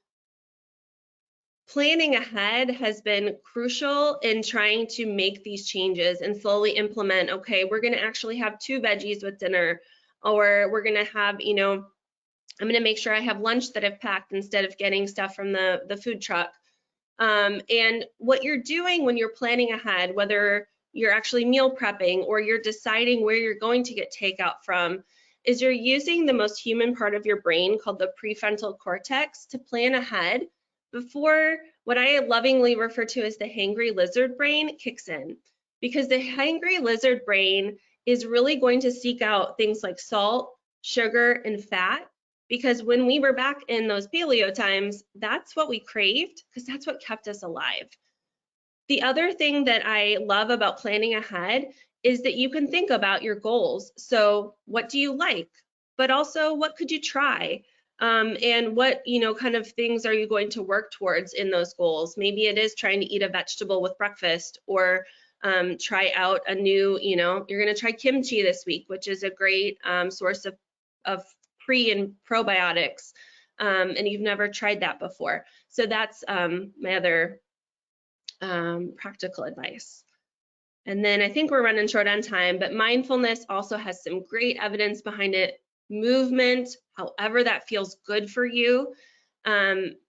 Planning ahead has been crucial in trying to make these changes and slowly implement, okay, we're going to actually have 2 veggies with dinner, or we're going to have, I'm going to make sure I have lunch that I've packed instead of getting stuff from the food truck. And what you're doing when you're planning ahead, whether you're actually meal prepping or you're deciding where you're going to get takeout from, is you're using the most human part of your brain called the prefrontal cortex to plan ahead before what I lovingly refer to as the hangry lizard brain kicks in. Because the hangry lizard brain is really going to seek out things like salt, sugar, and fat. Because when we were back in those paleo times, that's what we craved, because that's what kept us alive. The other thing that I love about planning ahead is that you can think about your goals. So what do you like? But also, what could you try? And what, kind of things are you going to work towards in those goals? Maybe it is trying to eat a vegetable with breakfast, or try out a new, you're going to try kimchi this week, which is a great source of pre and probiotics, and you've never tried that before. So that's my other practical advice. And then I think we're running short on time, but mindfulness also has some great evidence behind it. Movement, however that feels good for you.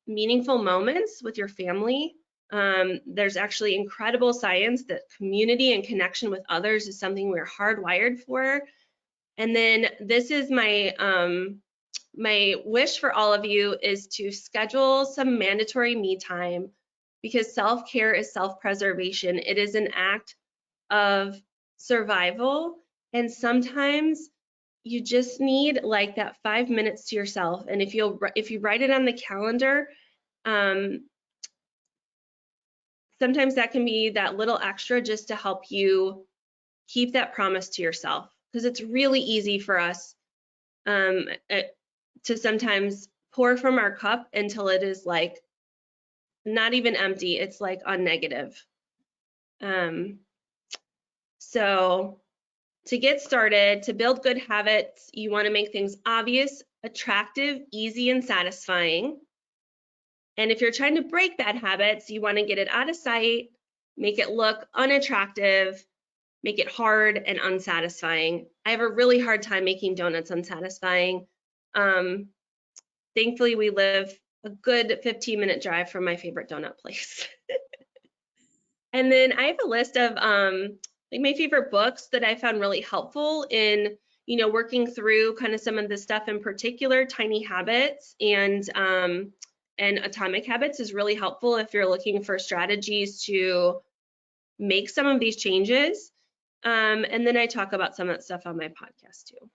Meaningful moments with your family. There's actually incredible science that community and connection with others is something we're hardwired for. And then this is my my wish for all of you is to schedule some mandatory me time, because self-care is self-preservation. It is an act of survival, And sometimes you just need like that 5 minutes to yourself. And if you write it on the calendar, sometimes that can be that little extra just to help you keep that promise to yourself, because it's really easy for us to sometimes pour from our cup until it is like not even empty, it's like on negative. So to get started, to build good habits, you want to make things obvious, attractive, easy, and satisfying. And if you're trying to break bad habits, you want to get it out of sight, make it look unattractive, make it hard and unsatisfying. I have a really hard time making donuts unsatisfying. Thankfully, we live a good 15-minute drive from my favorite donut place. And then I have a list of like my favorite books that I found really helpful in, you know, working through kind of some of the stuff, in particular. Tiny Habits and Atomic Habits is really helpful if you're looking for strategies to make some of these changes. And then I talk about some of that stuff on my podcast too.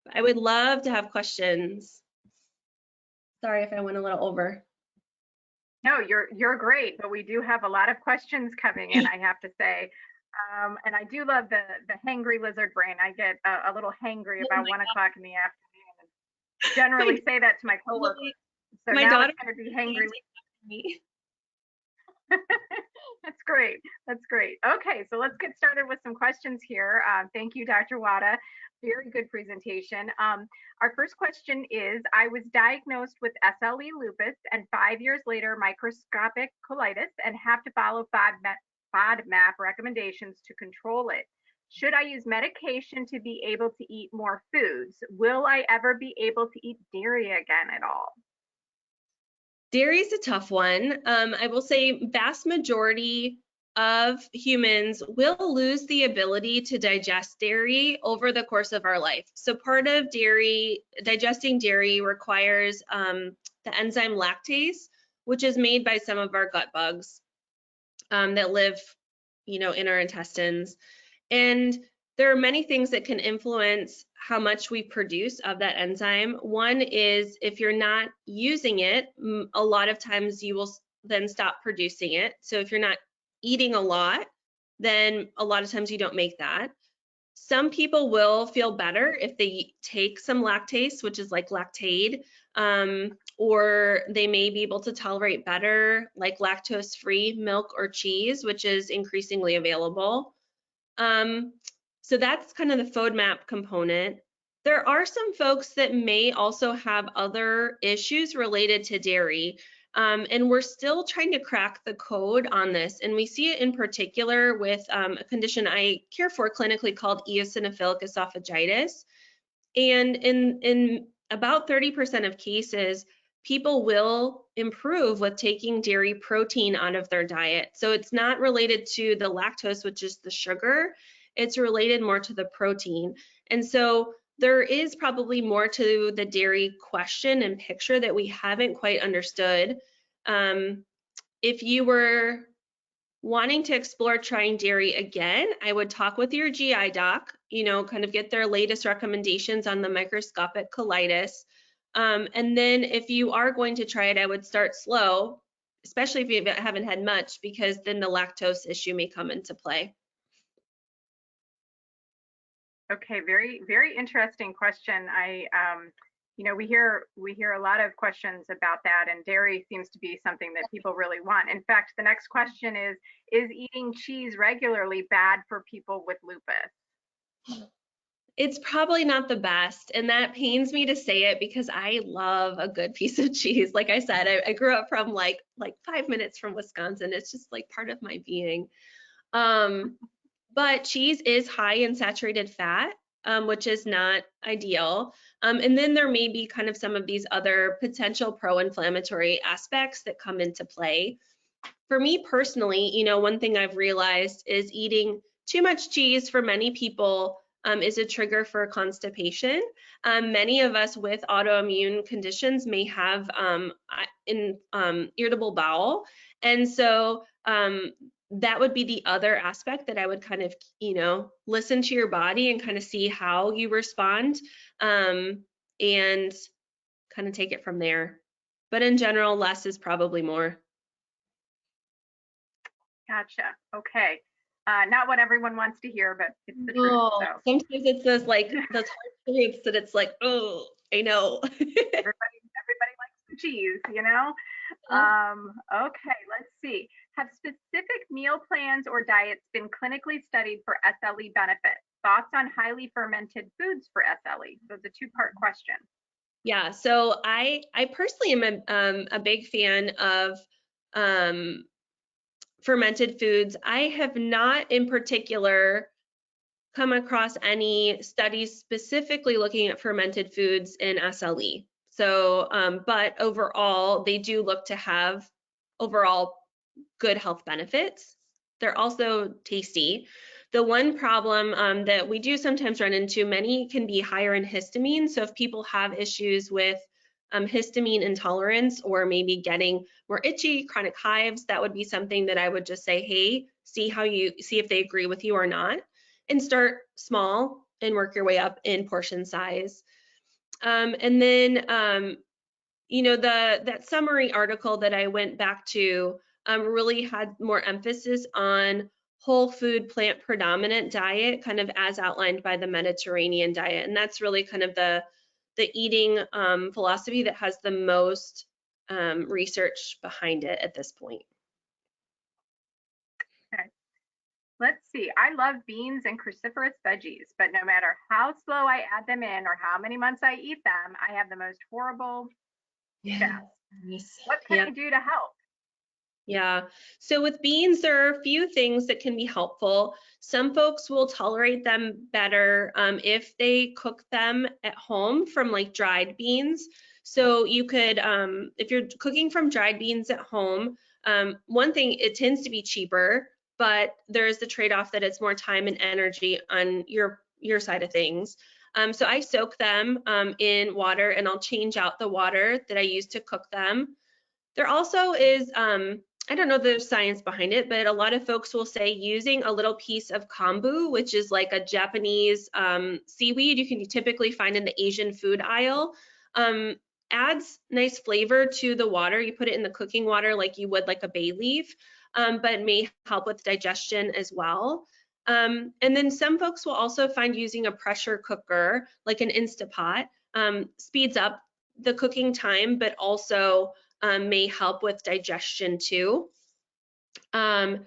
But I would love to have questions. Sorry if I went a little over. No, you're great, but we do have a lot of questions coming in, I have to say. And I do love the hangry lizard brain. I get a little hangry about 1 o'clock in the afternoon. And generally say that to my coworkers. So my now daughter it's going to be hangry. Me. That's great. That's great. Okay, so let's get started with some questions here. Thank you, Dr. Wada. Very good presentation. Our first question is, I was diagnosed with SLE lupus and 5 years later microscopic colitis and have to follow FODMAP recommendations to control it. Should I use medication to be able to eat more foods? Will I ever be able to eat dairy again at all? Dairy is a tough one. I will say vast majority of humans will lose the ability to digest dairy over the course of our life. So part of digesting dairy requires the enzyme lactase, which is made by some of our gut bugs that live, you know, in our intestines. And there are many things that can influence how much we produce of that enzyme. One is if you're not using it, a lot of times you will then stop producing it. So if you're not eating a lot, then a lot of times you don't make that. Some people will feel better if they take some lactase, which is like Lactaid, or they may be able to tolerate better like lactose-free milk or cheese, which is increasingly available. So that's kind of the FODMAP component. There are some folks that may also have other issues related to dairy, and we're still trying to crack the code on this. And we see it in particular with a condition I care for clinically called eosinophilic esophagitis. And in about 30% of cases, people will improve with taking dairy protein out of their diet. So it's not related to the lactose, which is the sugar. It's related more to the protein. And so there is probably more to the dairy question and picture that we haven't quite understood. If you were wanting to explore trying dairy again, I would talk with your GI doc, you know, kind of get their latest recommendations on the microscopic colitis. And then if you are going to try it, I would start slow, especially if you haven't had much, because then the lactose issue may come into play. Okay, very, very interesting question. You know, we hear a lot of questions about that, and dairy seems to be something that people really want. In fact, the next question is eating cheese regularly bad for people with lupus? It's probably not the best, and that pains me to say it because I love a good piece of cheese. Like I said, I grew up from like 5 minutes from Wisconsin. It's just like part of my being. But cheese is high in saturated fat, which is not ideal. And then there may be kind of some of these other potential pro-inflammatory aspects that come into play. For me personally, you know, one thing I've realized is eating too much cheese for many people is a trigger for constipation. Many of us with autoimmune conditions may have irritable bowel. And so that would be the other aspect that I would kind of, you know, listen to your body and kind of see how you respond, and kind of take it from there. But in general, less is probably more. Gotcha. Okay. Not what everyone wants to hear, but it's the truth. No, So sometimes it's those like those hard truths that it's like, oh, I know. everybody likes the cheese, you know? Okay, let's see. Have specific meal plans or diets been clinically studied for SLE benefit? Thoughts on highly fermented foods for SLE? So it's a two-part question. Yeah, so I personally am a big fan of fermented foods. I have not in particular come across any studies specifically looking at fermented foods in SLE. So, but overall, they do look to have overall good health benefits. They're also tasty. The one problem that we do sometimes run into, many can be higher in histamine. So if people have issues with histamine intolerance or maybe getting more itchy, chronic hives, that would be something that I would just say, hey, see if they agree with you or not, and start small and work your way up in portion size. And then, you know, that summary article that I went back to really had more emphasis on whole food, plant predominant diet, kind of as outlined by the Mediterranean diet. And that's really kind of the eating philosophy that has the most research behind it at this point. Okay. Let's see. I love beans and cruciferous veggies, but no matter how slow I add them in or how many months I eat them, I have the most horrible chest. What can I do to help? Yeah, so with beans, there are a few things that can be helpful. Some folks will tolerate them better if they cook them at home from like dried beans. So you could, if you're cooking from dried beans at home, one thing, it tends to be cheaper, but there's the trade-off that it's more time and energy on your side of things. So I soak them in water, and I'll change out the water that I use to cook them. There also is, I don't know if there's science behind it, but a lot of folks will say using a little piece of kombu, which is like a Japanese seaweed you can typically find in the Asian food aisle, adds nice flavor to the water. You put it in the cooking water like you would like a bay leaf, but may help with digestion as well. And then some folks will also find using a pressure cooker, like an Instapot, speeds up the cooking time, but also may help with digestion too. Those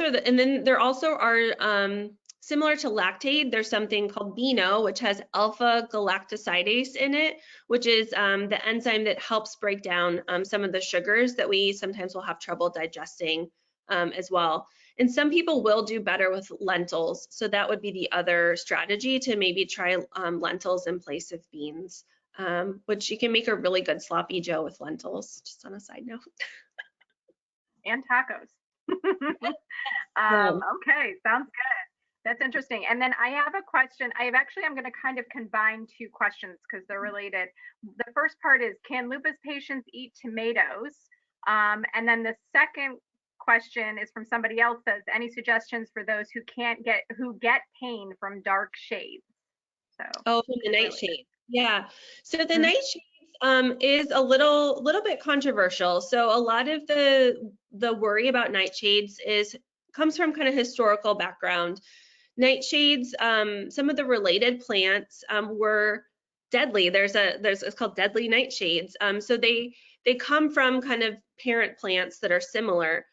are and then there also are, similar to lactate, there's something called Beano, which has alpha galactosidase in it, which is the enzyme that helps break down some of the sugars that we sometimes will have trouble digesting as well. And some people will do better with lentils. So that would be the other strategy, to maybe try lentils in place of beans. Which you can make a really good sloppy joe with lentils, just on a side note. And tacos. Okay, sounds good. That's interesting. And then I have a question. I'm going to kind of combine two questions because they're related. The first part is, can lupus patients eat tomatoes? And then the second question is from somebody else, says, any suggestions for those who get pain from dark shades? So, oh, from the nightshade. Yeah. So the nightshades is a little bit controversial. So a lot of the worry about nightshades comes from kind of historical background. Nightshades, some of the related plants were deadly. It's called deadly nightshades. So they come from kind of parent plants that are similar,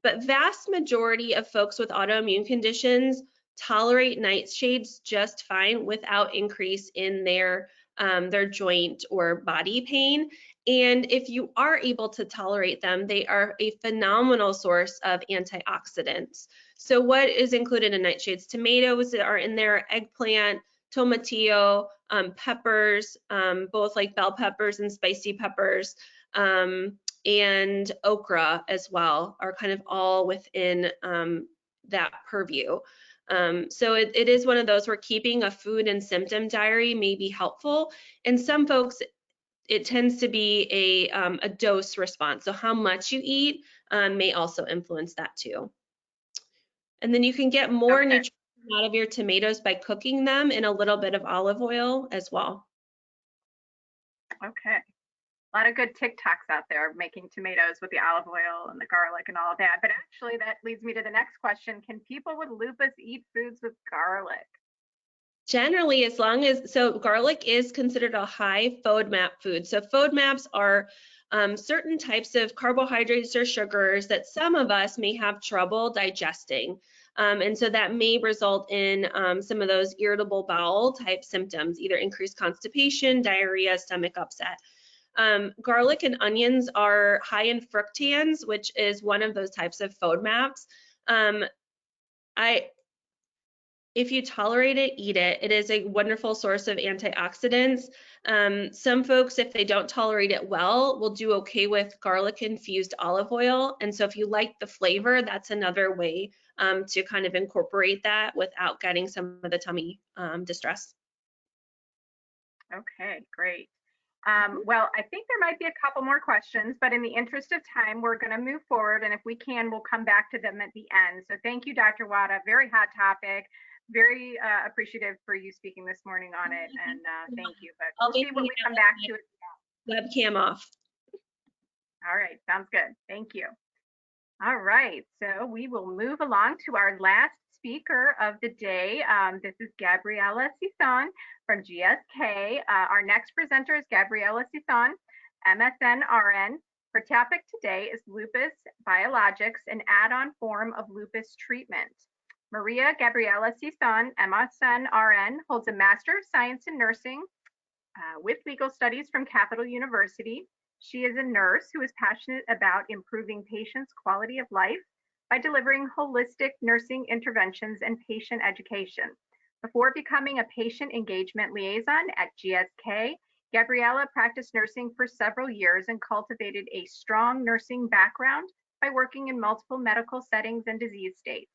but vast majority of folks with autoimmune conditions tolerate nightshades just fine without increase in their joint or body pain. And if you are able to tolerate them, they are a phenomenal source of antioxidants. So what is included in nightshades? Tomatoes that are in there, eggplant, tomatillo, peppers, both like bell peppers and spicy peppers, and okra as well, are kind of all within that purview. So it is one of those where keeping a food and symptom diary may be helpful. And some folks, it tends to be a dose response. So how much you eat may also influence that too. And then you can get more nutrition out of your tomatoes by cooking them in a little bit of olive oil as well. Okay. A lot of good TikToks out there making tomatoes with the olive oil and the garlic and all of that. But actually that leads me to the next question. Can people with lupus eat foods with garlic? Generally, as long as, so garlic is considered a high FODMAP food. So FODMAPs are certain types of carbohydrates or sugars that some of us may have trouble digesting. And so that may result in some of those irritable bowel type symptoms, either increased constipation, diarrhea, stomach upset. Garlic and onions are high in fructans, which is one of those types of FODMAPs. If you tolerate it, eat it. It is a wonderful source of antioxidants. Some folks, if they don't tolerate it well, will do okay with garlic infused olive oil. And so if you like the flavor, that's another way to kind of incorporate that without getting some of the tummy distress. Okay, great. Well, I think there might be a couple more questions, but in the interest of time, we're going to move forward. And if we can, we'll come back to them at the end. So thank you, Dr. Wada. Very hot topic. Very appreciative for you speaking this morning on it. And thank you. But we'll see when we come back to it. Webcam off. All right, sounds good. Thank you. All right, so we will move along to our last speaker of the day. This is Gabriela Sison from GSK. Our next presenter is Gabriela Sison, MSN RN. Her topic today is lupus, biologics, an add-on form of lupus treatment. Maria Gabriela Sison, MSN RN, holds a Master of Science in Nursing with legal studies from Capital University. She is a nurse who is passionate about improving patients' quality of life by delivering holistic nursing interventions and patient education. Before becoming a patient engagement liaison at GSK, Gabriela practiced nursing for several years and cultivated a strong nursing background by working in multiple medical settings and disease states.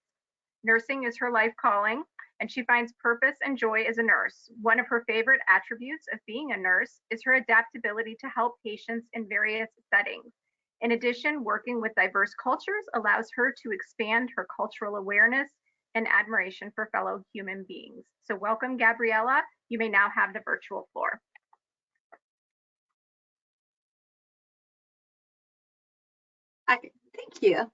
Nursing is her life calling, and she finds purpose and joy as a nurse. One of her favorite attributes of being a nurse is her adaptability to help patients in various settings. In addition, working with diverse cultures allows her to expand her cultural awareness and admiration for fellow human beings. So welcome, Gabriela. You may now have the virtual floor. Okay, thank you.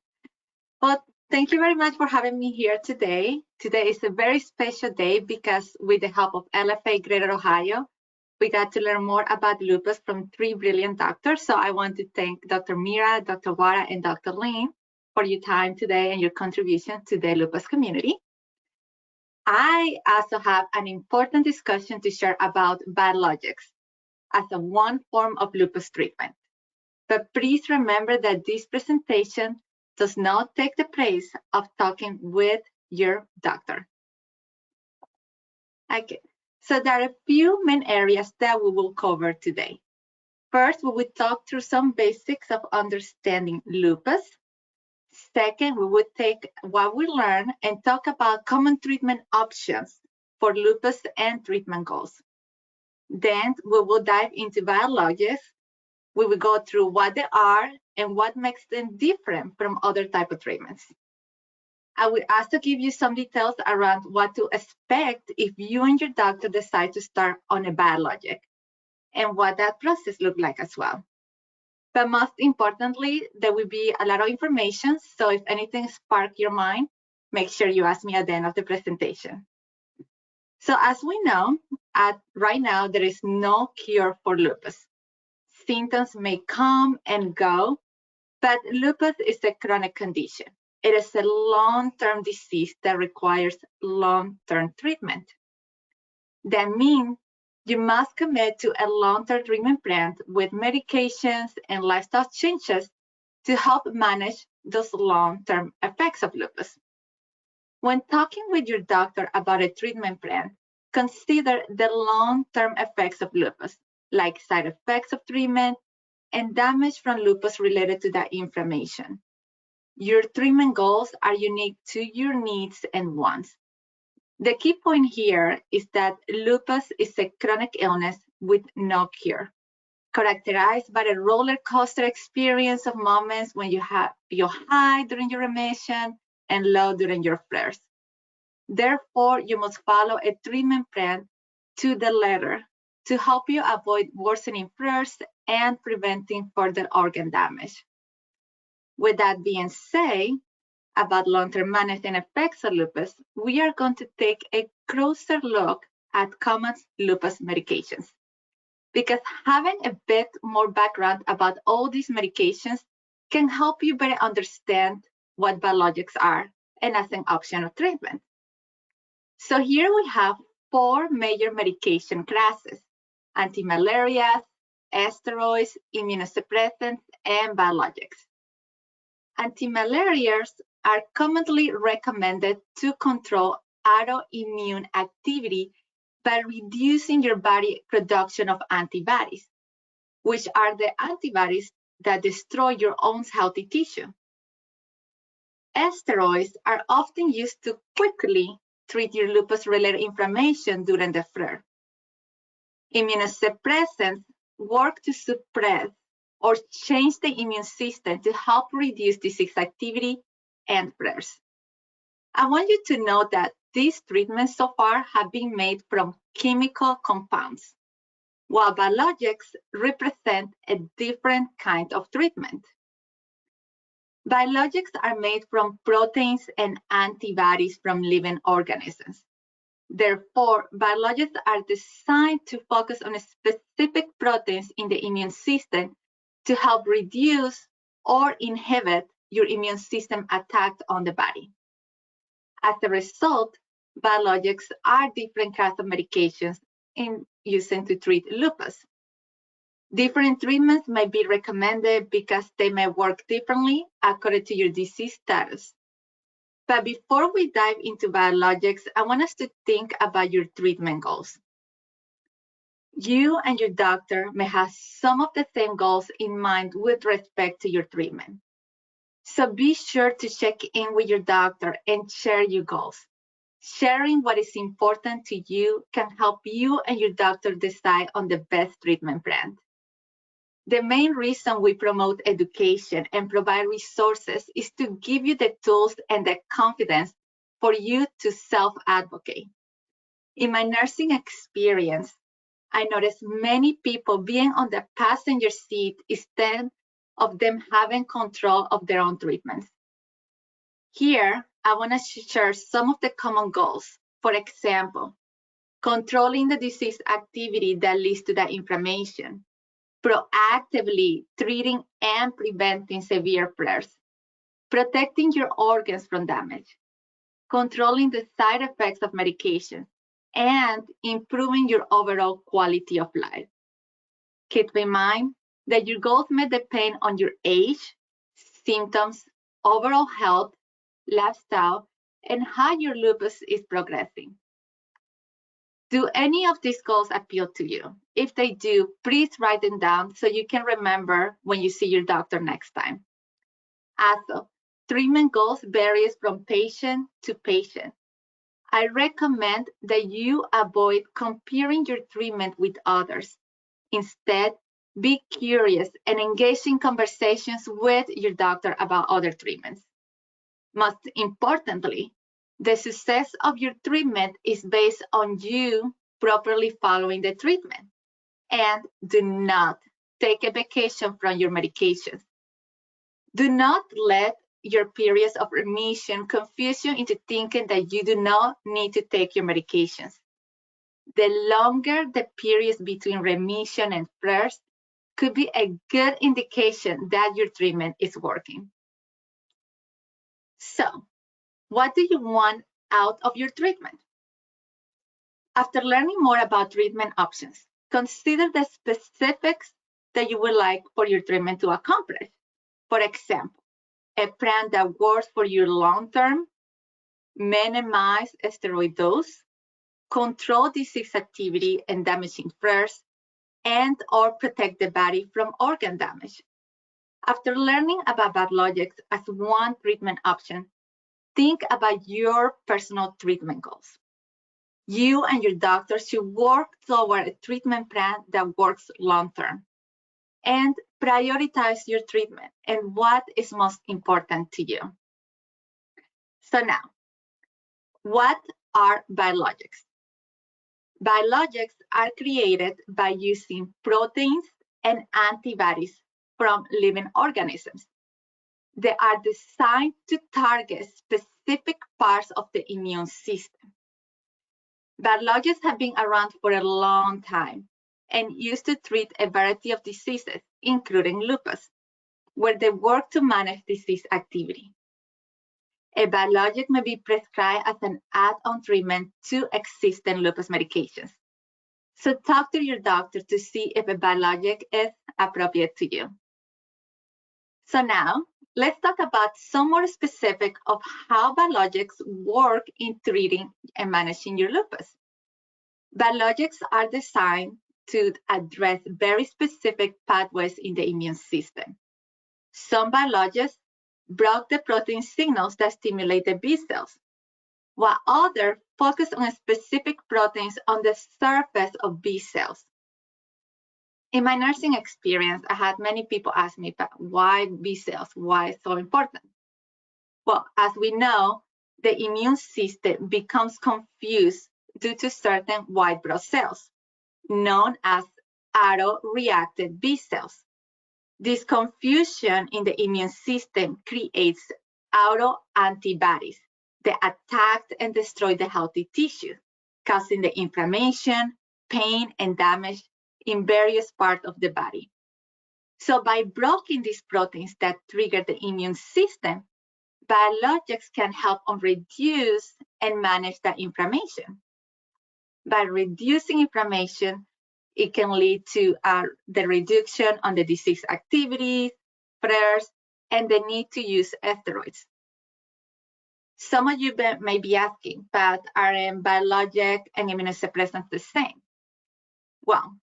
Well, thank you very much for having me here today. Today is a very special day because with the help of LFA Greater Ohio, we got to learn more about lupus from 3 brilliant doctors. So I want to thank Dr. Meara, Dr. Wada, and Dr. Lin for your time today and your contribution to the lupus community. I also have an important discussion to share about biologics as a one form of lupus treatment. But please remember that this presentation does not take the place of talking with your doctor. Okay, so there are a few main areas that we will cover today. First, we will talk through some basics of understanding lupus. Second, we will take what we learn and talk about common treatment options for lupus and treatment goals. Then we will dive into biologics. We will go through what they are and what makes them different from other types of treatments. I will also give you some details around what to expect if you and your doctor decide to start on a biologic and what that process looks like as well. But most importantly, there will be a lot of information. So if anything sparks your mind, make sure you ask me at the end of the presentation. So as we know, right now, there is no cure for lupus. Symptoms may come and go, but lupus is a chronic condition. It is a long-term disease that requires long-term treatment. That means you must commit to a long-term treatment plan with medications and lifestyle changes to help manage those long-term effects of lupus. When talking with your doctor about a treatment plan, consider the long-term effects of lupus, like side effects of treatment and damage from lupus related to that inflammation. Your treatment goals are unique to your needs and wants. The key point here is that lupus is a chronic illness with no cure. characterized by a roller coaster experience of moments when you're high during your remission and low during your flares. Therefore, you must follow a treatment plan to the letter to help you avoid worsening flares and preventing further organ damage. With that being said, about long-term management effects of lupus, we are going to take a closer look at common lupus medications. Because having a bit more background about all these medications can help you better understand what biologics are and as an option of treatment. So here we have 4 major medication classes: antimalarials, steroids, immunosuppressants, and biologics. Antimalarials are commonly recommended to control autoimmune activity by reducing your body production of antibodies, which are the antibodies that destroy your own healthy tissue. Steroids are often used to quickly treat your lupus-related inflammation during the flare. Immunosuppressants work to suppress or change the immune system to help reduce disease activity and flares. I want you to know that these treatments so far have been made from chemical compounds, while biologics represent a different kind of treatment. Biologics are made from proteins and antibodies from living organisms. Therefore, biologics are designed to focus on specific proteins in the immune system to help reduce or inhibit your immune system attack on the body. As a result, biologics are different kinds of medications used to treat lupus. Different treatments may be recommended because they may work differently according to your disease status. But before we dive into biologics, I want us to think about your treatment goals. You and your doctor may have some of the same goals in mind with respect to your treatment. So be sure to check in with your doctor and share your goals. Sharing what is important to you can help you and your doctor decide on the best treatment plan. The main reason we promote education and provide resources is to give you the tools and the confidence for you to self-advocate. In my nursing experience, I noticed many people being on the passenger seat instead of them having control of their own treatments. Here, I want to share some of the common goals. For example, controlling the disease activity that leads to that inflammation, proactively treating and preventing severe flares, protecting your organs from damage, controlling the side effects of medication, and improving your overall quality of life. Keep in mind that your goals may depend on your age, symptoms, overall health, lifestyle, and how your lupus is progressing. Do any of these goals appeal to you? If they do, please write them down so you can remember when you see your doctor next time. Also, treatment goals varies from patient to patient. I recommend that you avoid comparing your treatment with others. Instead, be curious and engage in conversations with your doctor about other treatments. Most importantly, the success of your treatment is based on you properly following the treatment. And do not take a vacation from your medications. Do not let your periods of remission confuse you into thinking that you do not need to take your medications. The longer the periods between remission and flares could be a good indication that your treatment is working. So, what do you want out of your treatment? After learning more about treatment options, consider the specifics that you would like for your treatment to accomplish. For example, a plan that works for you long-term, minimize steroid dose, control disease activity and damaging flares, and/or protect the body from organ damage. After learning about biologics as one treatment option, think about your personal treatment goals. You and your doctor should work toward a treatment plan that works long-term. and prioritize your treatment and what is most important to you. So now, what are biologics? Biologics are created by using proteins and antibodies from living organisms. They are designed to target specific parts of the immune system. Biologics have been around for a long time and used to treat a variety of diseases, including lupus, where they work to manage disease activity. A biologic may be prescribed as an add-on treatment to existing lupus medications. So talk to your doctor to see if a biologic is appropriate to you. So now, let's talk about some more specific of how biologics work in treating and managing your lupus. Biologics are designed to address very specific pathways in the immune system. Some biologics block the protein signals that stimulate the B cells, while others focus on specific proteins on the surface of B cells. In my nursing experience, I had many people ask me, but why B cells? Why so important? Well, as we know, the immune system becomes confused due to certain white blood cells, known as autoreactive B cells. This confusion in the immune system creates autoantibodies that attack and destroy the healthy tissue, causing the inflammation, pain, and damage in various parts of the body. So by blocking these proteins that trigger the immune system, biologics can help on reduce and manage that inflammation. By reducing inflammation, it can lead to the reduction on the disease activity, flares, and the need to use steroids. Some of you may be asking, but are biologic and immunosuppressants the same? Well,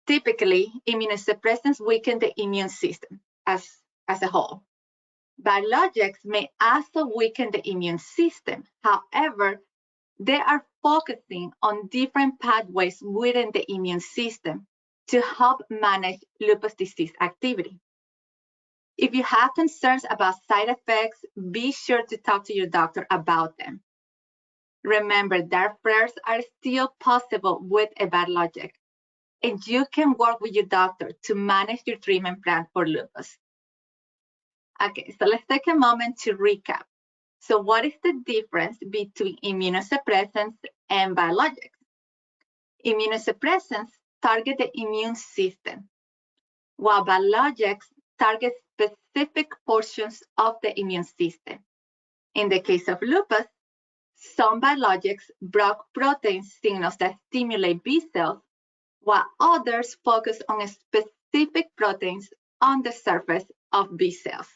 typically, immunosuppressants weaken the immune system as a whole. Biologics may also weaken the immune system. However, they are focusing on different pathways within the immune system to help manage lupus disease activity. If you have concerns about side effects, be sure to talk to your doctor about them. Remember that flares are still possible with a biologic, and you can work with your doctor to manage your treatment plan for lupus. Okay, so let's take a moment to recap. So what is the difference between immunosuppressants and biologics? Immunosuppressants target the immune system, while biologics target specific portions of the immune system. In the case of lupus, some biologics block protein signals that stimulate B cells, while others focus on specific proteins on the surface of B cells.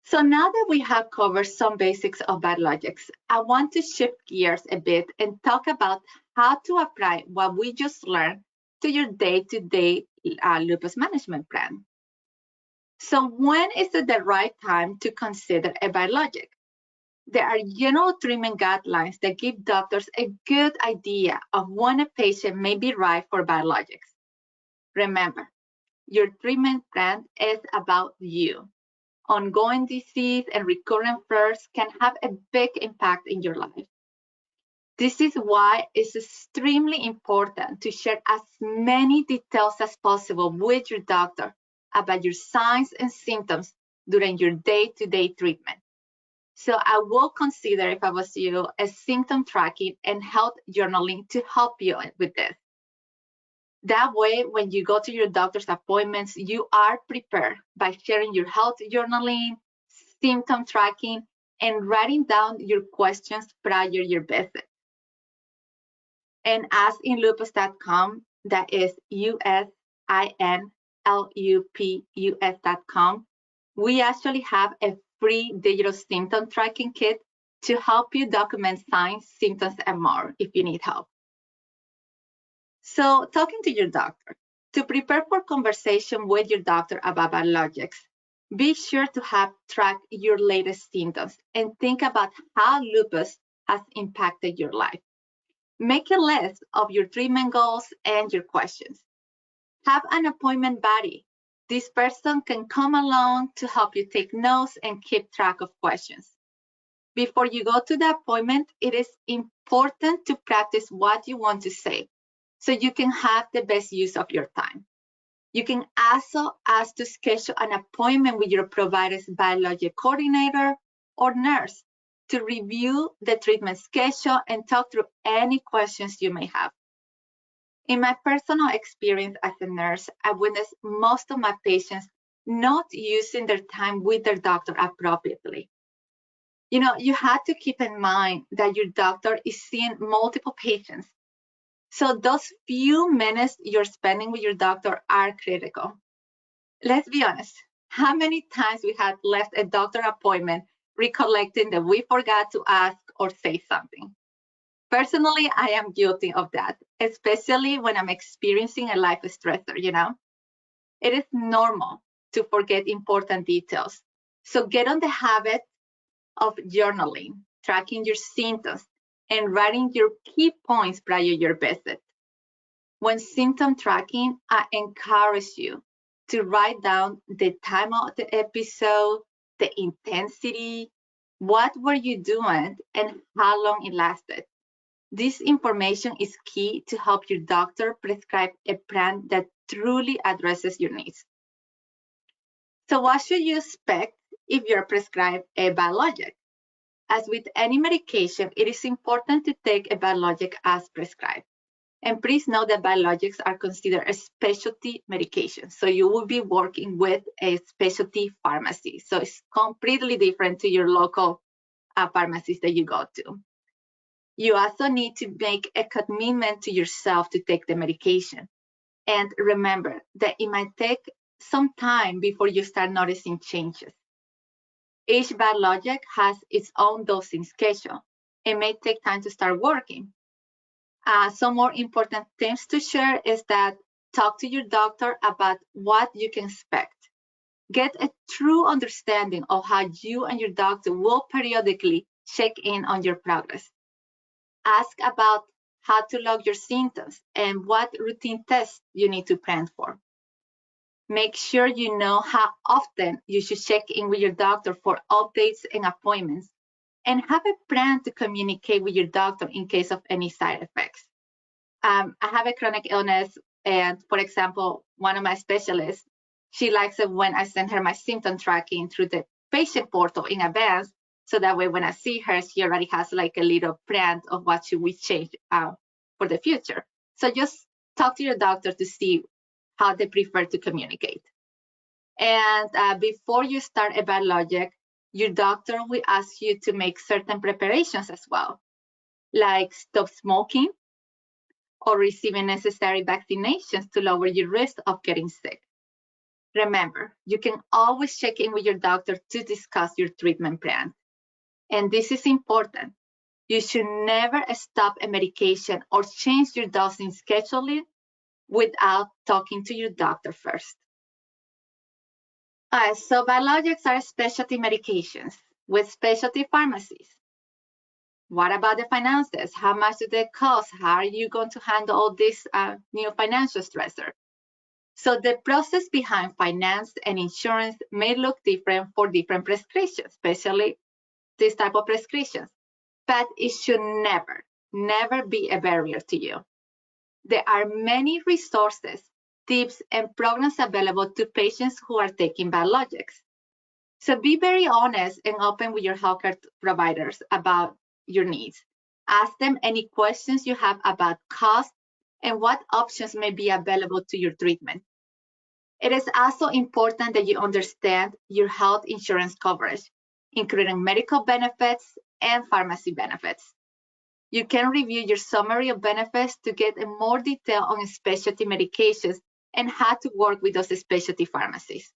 So now that we have covered some basics of biologics, I want to shift gears a bit and talk about how to apply what we just learned to your day-to-day lupus management plan. So when is it the right time to consider a biologic? There are general treatment guidelines that give doctors a good idea of when a patient may be right for biologics. Remember, your treatment plan is about you. Ongoing disease and recurrent flares can have a big impact in your life. This is why it's extremely important to share as many details as possible with your doctor about your signs and symptoms during your day-to-day treatment. So I will consider, if I was you, a symptom tracking and health journaling to help you with this. That way, when you go to your doctor's appointments, you are prepared by sharing your health journaling, symptom tracking, and writing down your questions prior to your visit. And usinlupus.com, that is usinlupus.com, we actually have a free digital symptom tracking kit to help you document signs, symptoms, and more if you need help. So talking to your doctor. To prepare for conversation with your doctor about biologics, be sure to have tracked your latest symptoms and think about how lupus has impacted your life. Make a list of your treatment goals and your questions. Have an appointment buddy. This person can come along to help you take notes and keep track of questions. Before you go to the appointment, it is important to practice what you want to say so you can have the best use of your time. You can also ask to schedule an appointment with your provider's biologic coordinator or nurse to review the treatment schedule and talk through any questions you may have. In my personal experience as a nurse, I witnessed most of my patients not using their time with their doctor appropriately. You have to keep in mind that your doctor is seeing multiple patients. So those few minutes you're spending with your doctor are critical. Let's be honest, how many times we had left a doctor appointment recollecting that we forgot to ask or say something? Personally, I am guilty of that, especially when I'm experiencing a life stressor, It is normal to forget important details. So get on the habit of journaling, tracking your symptoms, and writing your key points prior to your visit. When symptom tracking, I encourage you to write down the time of the episode, the intensity, what were you doing, and how long it lasted. This information is key to help your doctor prescribe a plan that truly addresses your needs. So what should you expect if you're prescribed a biologic? As with any medication, it is important to take a biologic as prescribed. And please know that biologics are considered a specialty medication. So you will be working with a specialty pharmacy. So it's completely different to your local pharmacies that you go to. You also need to make a commitment to yourself to take the medication. And remember that it might take some time before you start noticing changes. Each biologic has its own dosing schedule. It may take time to start working. Some more important things to share is that talk to your doctor about what you can expect. Get a true understanding of how you and your doctor will periodically check in on your progress. Ask about how to log your symptoms and what routine tests you need to plan for. Make sure you know how often you should check in with your doctor for updates and appointments, and have a plan to communicate with your doctor in case of any side effects. I have a chronic illness, and for example, one of my specialists, she likes it when I send her my symptom tracking through the patient portal in advance, so that way when I see her, she already has like a little plan of what should we change for the future. So just talk to your doctor to see how they prefer to communicate. And before you start a biologic, your doctor will ask you to make certain preparations as well, like stop smoking or receiving necessary vaccinations to lower your risk of getting sick. Remember, you can always check in with your doctor to discuss your treatment plan. And this is important. You should never stop a medication or change your dosing scheduling without talking to your doctor first. So biologics are specialty medications with specialty pharmacies. What about the finances? How much do they cost? How are you going to handle all this new financial stressor? So the process behind finance and insurance may look different for different prescriptions, especially this type of prescriptions, but it should never be a barrier to you. There are many resources, tips, and programs available to patients who are taking biologics. So be very honest and open with your healthcare providers about your needs. Ask them any questions you have about cost and what options may be available to your treatment. It is also important that you understand your health insurance coverage, including medical benefits and pharmacy benefits. You can review your summary of benefits to get more detail on specialty medications and how to work with those specialty pharmacies.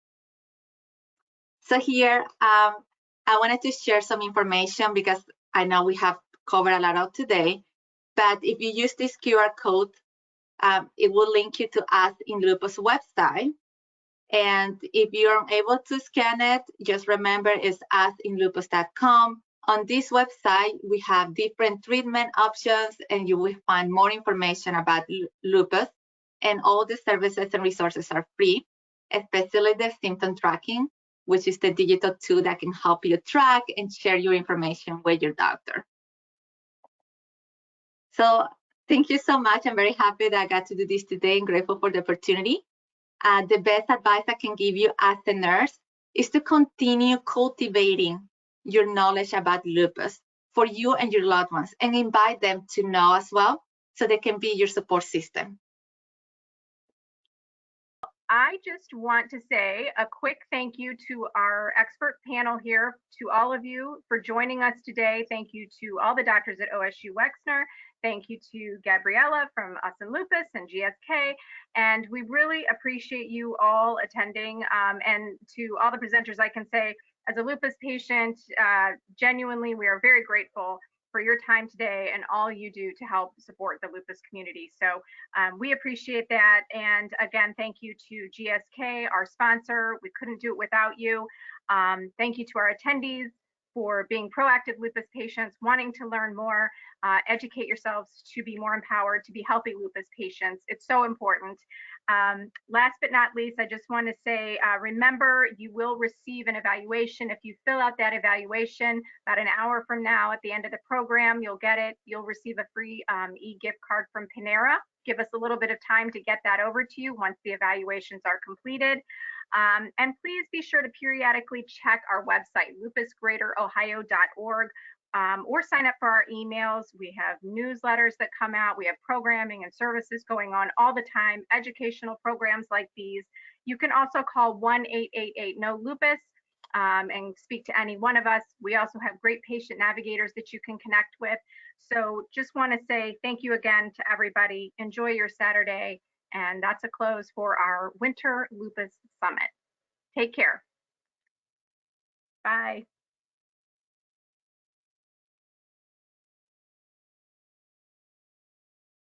So here, I wanted to share some information because I know we have covered a lot of today, but if you use this QR code, it will link you to Us In Lupus website. And if you're unable to scan it, just remember it's usinlupus.com. On this website, we have different treatment options, and you will find more information about lupus and all the services and resources are free, especially the symptom tracking, which is the digital tool that can help you track and share your information with your doctor. So thank you so much. I'm very happy that I got to do this today and grateful for the opportunity. The best advice I can give you as a nurse is to continue cultivating your knowledge about lupus for you and your loved ones, and invite them to know as well, so they can be your support system. I just want to say a quick thank you to our expert panel here, to all of you for joining us today. Thank you to all the doctors at OSU Wexner. Thank you to Gabriela from Us In Lupus and GSK. And we really appreciate you all attending. And to all the presenters, I can say, as a lupus patient, genuinely, we are very grateful for your time today and all you do to help support the lupus community. So we appreciate that. And again, thank you to GSK, our sponsor. We couldn't do it without you. Thank you to our attendees for being proactive lupus patients, wanting to learn more, educate yourselves to be more empowered, to be healthy lupus patients. It's so important. Last but not least, I just want to say, remember, you will receive an evaluation. If you fill out that evaluation about an hour from now at the end of the program, you'll get it. You'll receive a free e-gift card from Meara. Give us a little bit of time to get that over to you once the evaluations are completed. And please be sure to periodically check our website, lupusgreaterohio.org, or sign up for our emails. We have newsletters that come out. We have programming and services going on all the time, educational programs like these. You can also call 1-888-NO-LUPUS and speak to any one of us. We also have great patient navigators that you can connect with. So just want to say thank you again to everybody. Enjoy your Saturday. And that's a close for our Winter Lupus Summit. Take care.